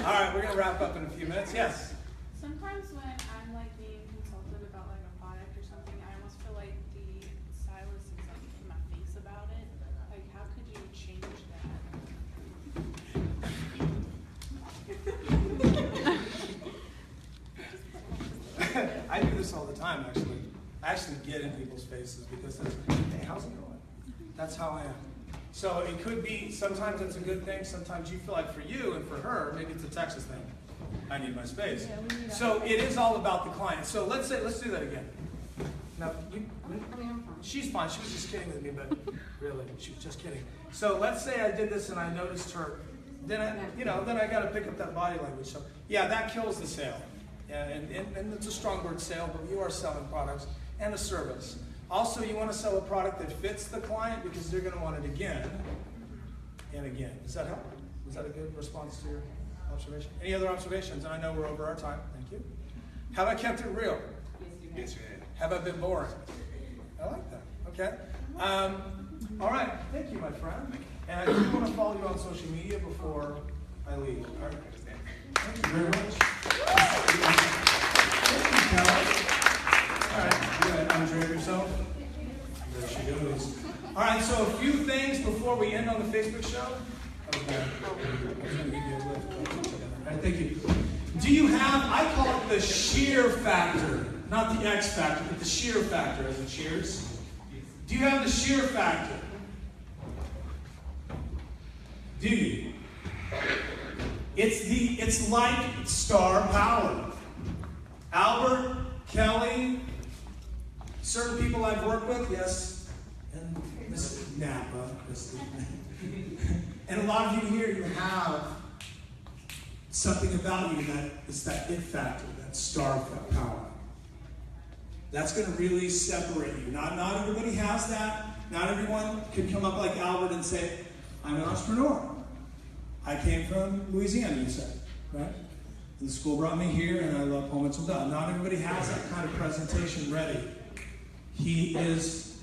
All right, we're going to wrap up in a few minutes. Yes? Sometimes when I'm like being consulted about like a product or something, I almost feel like the stylist is like in my face about it. Like, how could you change that? I do this all the time, actually. I actually get in people's faces because they're like, hey, how's it going? That's how I am. So it could be, sometimes it's a good thing, sometimes you feel like for you and for her, maybe it's a Texas thing. I need my space. So it is all about the client. So let's do that again. Now, she's fine. She was just kidding with me, but really, she was just kidding. So let's say I did this and I noticed her. Then I got to pick up that body language. So yeah, that kills the sale. Yeah, and it's a strong word, sale, but you are selling products and a service. Also, you want to sell a product that fits the client because they're going to want it again and again. Does that help? Was that a good response to your observation? Any other observations? And I know we're over our time. Thank you. Have I kept it real? Yes, you have. Have I been boring? I like that. Okay. All right. Thank you, my friend. And I do want to follow you on social media before I leave. All right. Thank you very much. Thank you, Kelly. All right. Go ahead. Undrape yourself. There she goes. All right. So a few things before we end on the Facebook show. Okay. All right. Thank you. Do you have, I call it the sheer factor, not the X factor, but the sheer factor, as in cheers. Do you have the sheer factor? Do you? It's like star power. Albert, Kelly, certain people I've worked with, yes, and Mr. Napa, and a lot of you here, you have something about you that is that it factor, that star power. That's going to really separate you. Not everybody has that. Not everyone can come up like Albert and say, I'm an entrepreneur. I came from Louisiana, you said, right? And the school brought me here, and I love Moments Well Done. Not everybody has that kind of presentation ready. He is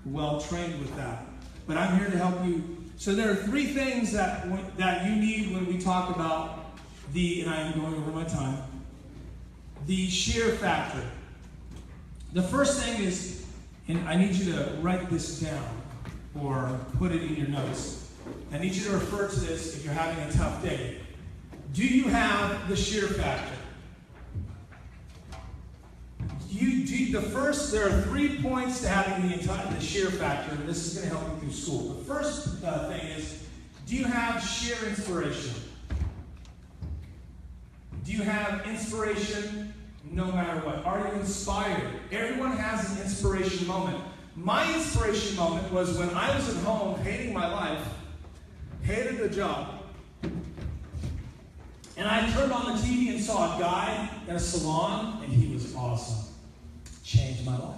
well trained with that. But I'm here to help you. So there are three things that you need when we talk about and I am going over my time, the sheer factor. The first thing is, and I need you to write this down or put it in your notes. I need you to refer to this if you're having a tough day. Do you have the sheer factor? There are 3 points to having the sheer factor, and this is going to help you through school. The first thing is, do you have sheer inspiration? Do you have inspiration no matter what? Are you inspired? Everyone has an inspiration moment. My inspiration moment was when I was at home hating my life, hated the job, And I turned on the TV and saw a guy in a salon, and he was awesome. Changed my life.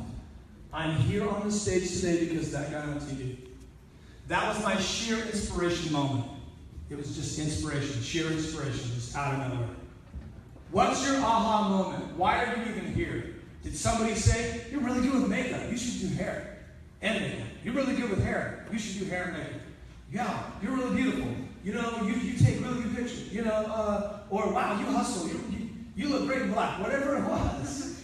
I'm here on the stage today because that guy on TV. That was my sheer inspiration moment. It was just inspiration, sheer inspiration, just out of nowhere. What's your aha moment? Why are you even here? Did somebody say, you're really good with makeup, you should do hair and makeup. You're really good with hair, you should do hair and makeup. Yeah, you're really beautiful. You know, you take really good pictures. You know, or wow, you hustle. You look great in black. Whatever it was.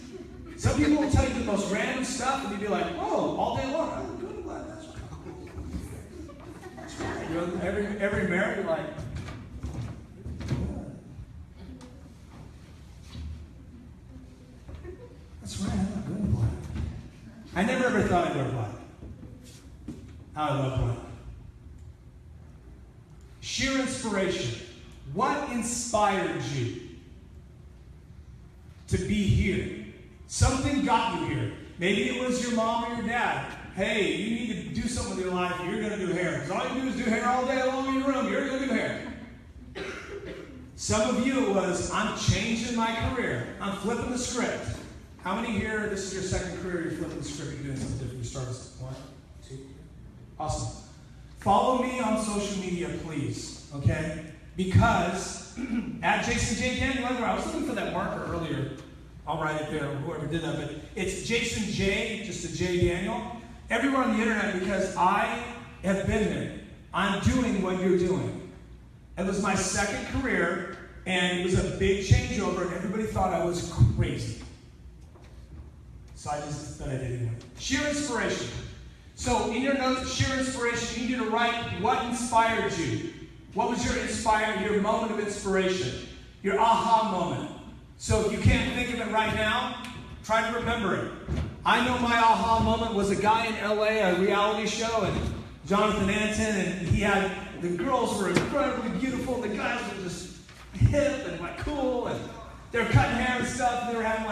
Some people will tell you the most random stuff, and you'd be like, oh, all day long, I look good in black. That's right. That's right. You know, every married, you're like, that's right, I look good in black. I never ever thought I'd wear black. I love black. Sheer inspiration. What inspired you to be here? Something got you here. Maybe it was your mom or your dad. Hey, you need to do something with your life. You're going to do hair. Because all you do is do hair all day long in your room. You're going to do hair. Some of you, it was, I'm changing my career. I'm flipping the script. How many here, this is your second career, you're flipping the script, you're doing something different. You started one, two, awesome. Follow me on social media, please, okay? Because at Jason J. Daniel, I was looking for that marker earlier. I'll write it there, whoever did that, but it's Jason J, just a J Daniel, everywhere on the internet because I have been there. I'm doing what you're doing. It was my second career, and it was a big changeover, and everybody thought I was crazy. So I just thought I did anyway. Sheer inspiration. So in your notes, sheer inspiration, you need to write what inspired you. What was your moment of inspiration? Your aha moment. So if you can't think of it right now, try to remember it. I know my aha moment was a guy in LA, a reality show, and Jonathan Anton, and he had, the girls were incredibly beautiful, the guys were just hip and like cool, and they were cutting hair and stuff, and they were having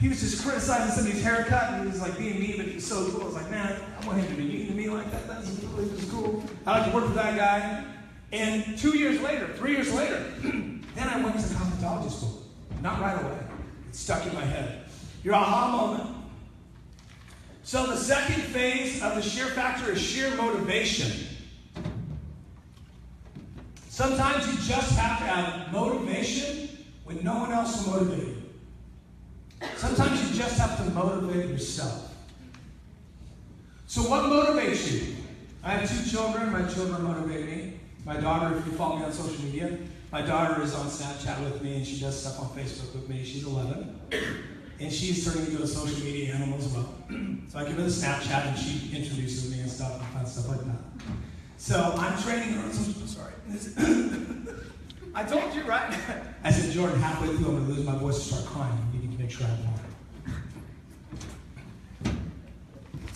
he was just criticizing somebody's haircut, and he was like being mean, but he was so cool. I was like, man, I want him to be mean to me like that. That's really just cool. I like to work with that guy. And 3 years later, then I went to cosmetology school. Not right away. It stuck in my head. Your aha moment. So the second phase of the sheer factor is sheer motivation. Sometimes you just have to have motivation when no one else will motivate you. Sometimes you just have to motivate yourself. So what motivates you? I have 2 children. My children motivate me. My daughter, if you follow me on social media, my daughter is on Snapchat with me, and she does stuff on Facebook with me. She's 11. And she's turning into a social media animal as well. So I give her the Snapchat, and she introduces me and stuff, and fun stuff like that. So I'm training her on social media. Sorry. I told you, right? I said, Jordan, halfway through, I'm going to lose my voice and start crying. You need to make sure I have water.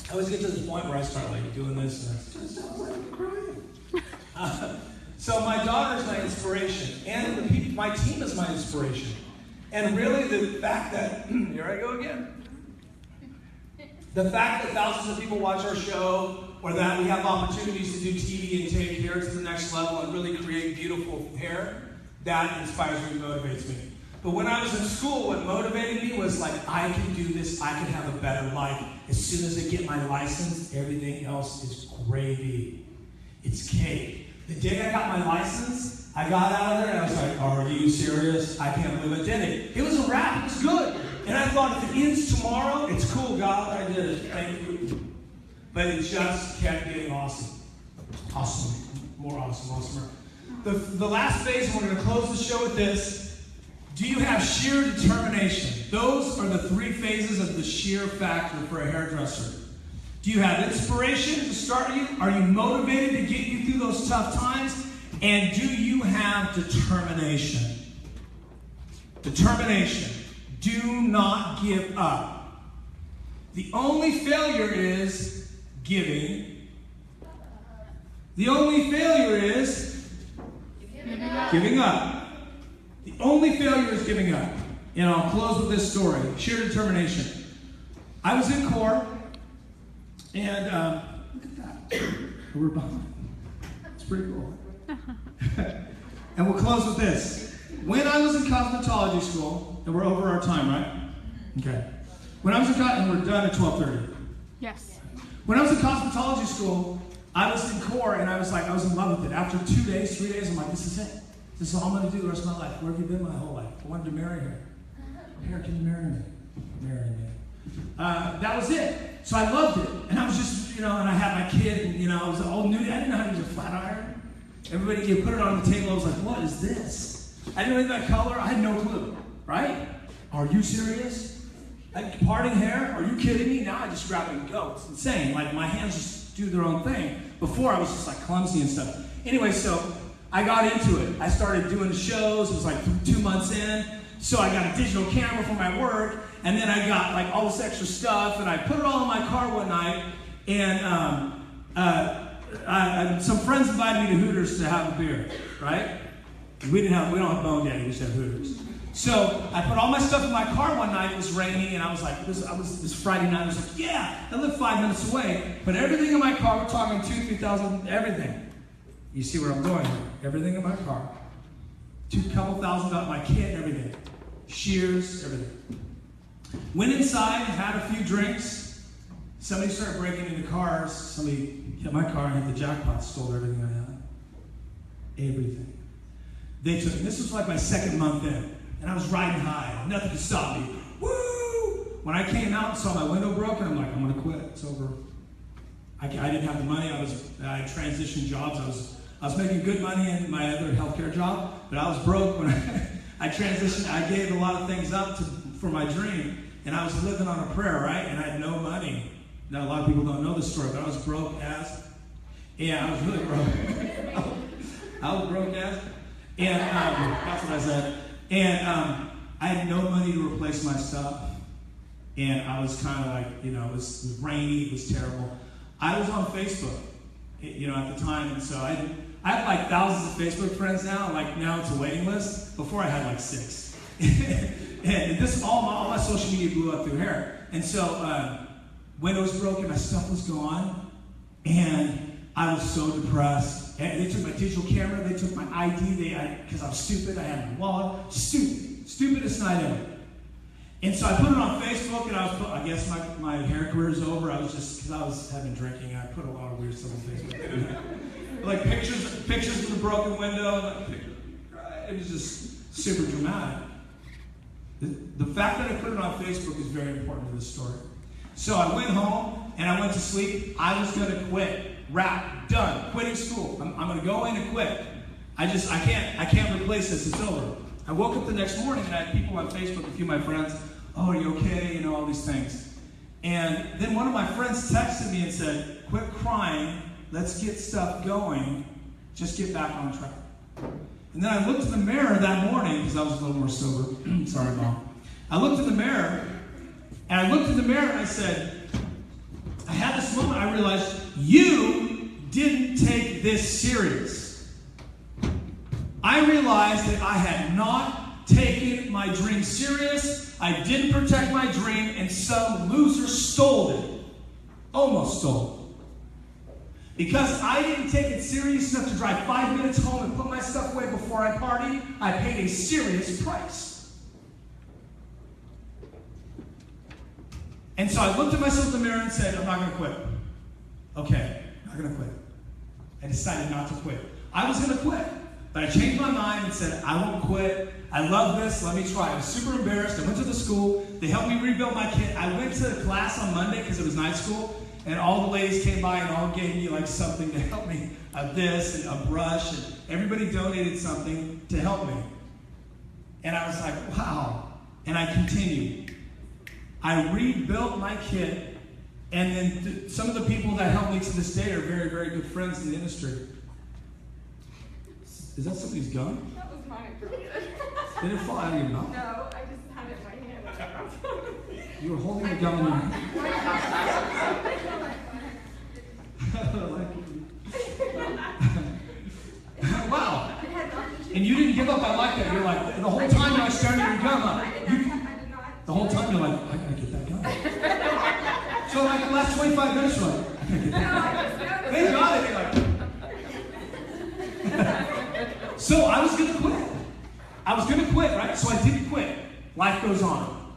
I always get to this point where I start doing this, and I just sounds like I'm crying. So my daughter's my inspiration, and my team is my inspiration. And really, the fact that, here I go again. The fact that thousands of people watch our show, or that we have opportunities to do TV and take hair to the next level and really create beautiful hair, that inspires me and motivates me. But when I was in school, what motivated me was I can do this, I can have a better life. As soon as I get my license, everything else is gravy. It's cake. The day I got my license, I got out of there and I was like, are you serious? I can't believe I did it. It was a wrap, it was good. And I thought, if it ends tomorrow, it's cool, God, I did it, thank you. But it just kept getting awesome. Awesome, more awesome, awesomer. The last phase, and we're going to close the show with this. Do you have sheer determination? Those are the 3 phases of the sheer factor for a hairdresser. Do you have inspiration to start you? Are you motivated to get you through those tough times? And do you have determination? Determination. Do not give up. The only failure is giving. The only failure is giving up. The only failure is giving up. And I'll close with this story. Sheer determination. I was in Corps, and look at that. We're behind. It's pretty cool. And we'll close with this. When I was in cosmetology school, and we're over our time, right? Okay. When I was in and we're done at 12:30. Yes. When I was in cosmetology school, I was in core and I was in love with it. After 2 days, 3 days, I'm like, this is it. This is all I'm going to do the rest of my life. Where have you been my whole life? I wanted to marry her. Here, can you marry me? Marry me. That was it. So I loved it. And I was just, and I had my kid, and, I was all new. I didn't know how to use a flat iron. Everybody, you put it on the table. I was like, what is this? I didn't know that color. I had no clue. Right? Are you serious? Like parting hair? Are you kidding me? Now I just grab it and go. It's insane. Like my hands just do their own thing. Before I was just like clumsy and stuff. Anyway, so I got into it. I started doing the shows. It was like 2 months in. So I got a digital camera for my work. And then I got like all this extra stuff. And I put it all in my car one night. And some friends invited me to Hooters to have a beer. Right? We don't have Bone Daddy. We just have Hooters. So I put all my stuff in my car one night. It was rainy, and I was like, this Friday night. I was like, yeah, I live 5 minutes away. Put everything in my car. We're talking 2,000, 3,000, everything. You see where I'm going here? Everything in my car. Couple $1,000, my kit, everything. Shears, everything. Went inside, had a few drinks. Somebody started breaking into cars. Somebody hit my car and hit the jackpot, stole everything I had. Everything. They took, and this was like my 2nd month in. And I was riding high. Nothing could stop me. Woo! When I came out and saw my window broken, I'm like, I'm going to quit. It's over. I didn't have the money. I transitioned jobs. I was making good money in my other healthcare job, but I was broke when I transitioned. I gave a lot of things up for my dream, and I was living on a prayer, right? And I had no money. Now, a lot of people don't know this story, but I was broke as. Yeah, I was really broke. I was broke as. And that's what I said. And I had no money to replace my stuff. And I was kind of like, it was rainy, it was terrible. I was on Facebook, at the time. And so I have like thousands of Facebook friends now. Like now it's a waiting list. Before I had like 6. And this, all my social media blew up through here. And so windows broken, my stuff was gone. And I was so depressed. And they took my digital camera, they took my ID, because I'm stupid, I had my wallet. Stupidest night ever. And so I put it on Facebook, and I guess my hair career is over. Because I was having drinking, I put a lot of weird stuff on Facebook. Like pictures of the broken window. It was just super dramatic. The fact that I put it on Facebook is very important to this story. So I went home, and I went to sleep. I was going to quit. Rap, done, quitting school. I'm going to go in and quit. I can't replace this. It's over. I woke up the next morning and I had people on Facebook, a few of my friends, oh, are you okay? All these things. And then one of my friends texted me and said, quit crying. Let's get stuff going. Just get back on track. And then I looked in the mirror that morning because I was a little more sober. Sorry, Mom. I looked in the mirror and I said, I had this moment, I realized, you didn't take this serious. I realized that I had not taken my dream serious. I didn't protect my dream, and some loser stole it. Almost stole it. Because I didn't take it serious enough to drive 5 minutes home and put my stuff away before I partied, I paid a serious price. And so I looked at myself in the mirror and said, I'm not going to quit. Okay, not going to quit. I decided not to quit. I was going to quit, but I changed my mind and said, I won't quit. I love this. Let me try. I was super embarrassed. I went to the school. They helped me rebuild my kit. I went to the class on Monday because it was night school, and all the ladies came by and all gave me like something to help me. This and a brush, and everybody donated something to help me. And I was like, wow. And I continued. I rebuilt my kit, and then some of the people that helped me to this day are very, very good friends in the industry. Is that somebody's gun? That was mine for good. Did it fall out of your mouth? No, I just had it in my hand. You were holding the gun in your hand. Wow. And you didn't give up. I like that. You're like, the whole time I was staring at your gun up. The whole time you're like, I gotta get that gun. So like the last 25 minutes, you're like, I gotta get that gun. They got it. You're like. So So I was going to quit. I was going to quit, right? So I didn't quit. Life goes on.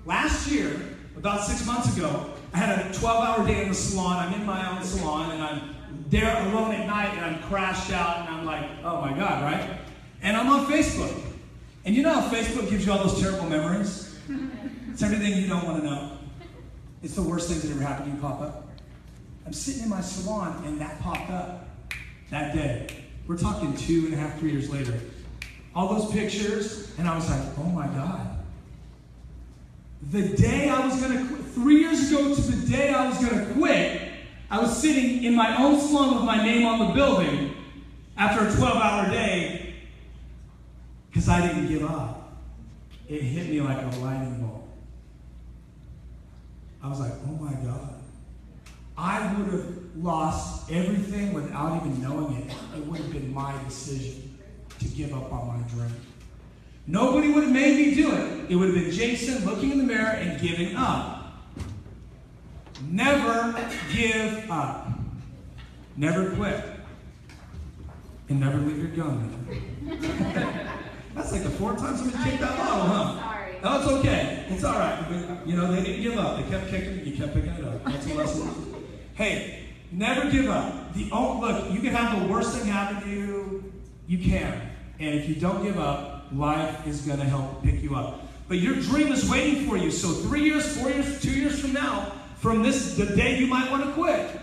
Last year, about 6 months ago, I had a 12-hour day in the salon. I'm in my own salon, and I'm there alone at night, and I'm crashed out, and I'm like, oh my God, right? And I'm on Facebook. And you know how Facebook gives you all those terrible memories? It's everything you don't want to know. It's the worst things that ever happened to you pop up. I'm sitting in my salon, and that popped up that day. We're talking 2.5, 3 years later. All those pictures, and I was like, oh my God. The day I was going to quit, 3 years ago to the day I was going to quit, I was sitting in my own salon with my name on the building after a 12-hour day because I didn't give up. It hit me like a lightning bolt. I was like, oh my God. I would have lost everything without even knowing it. It would have been my decision to give up on my dream. Nobody would have made me do it. It would have been Jason looking in the mirror and giving up. Never give up. Never quit. And never leave your gun. That's like the 4 times I've been kicked out bottle, huh? Sorry. No, it's okay. It's all right. But, you know, they didn't give up. They kept kicking it. You kept picking it up. That's a lesson. Hey, never give up. Look, you can have the worst thing happen to you. You can. And if you don't give up, life is going to help pick you up. But your dream is waiting for you. So 3 years, 4 years, 2 years from now, from the day you might want to quit,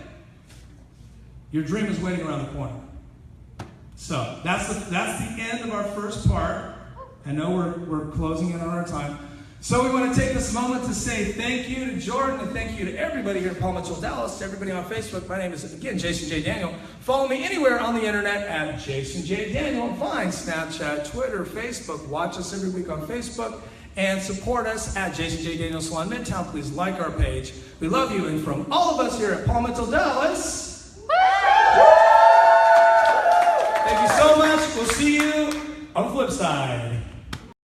your dream is waiting around the corner. So that's the end of our first part. I know we're closing in on our time. So we want to take this moment to say thank you to Jordan and thank you to everybody here in Palm Mitchell, Dallas, to everybody on Facebook. My name is, again, Jason J. Daniel. Follow me anywhere on the internet at Jason J. Daniel. Find Snapchat, Twitter, Facebook. Watch us every week on Facebook. And support us at Jason J. Daniel Salon Midtown. Please like our page. We love you. And from all of us here at Palm Mitchell, Dallas, thank you so much. We'll see you on the flip side.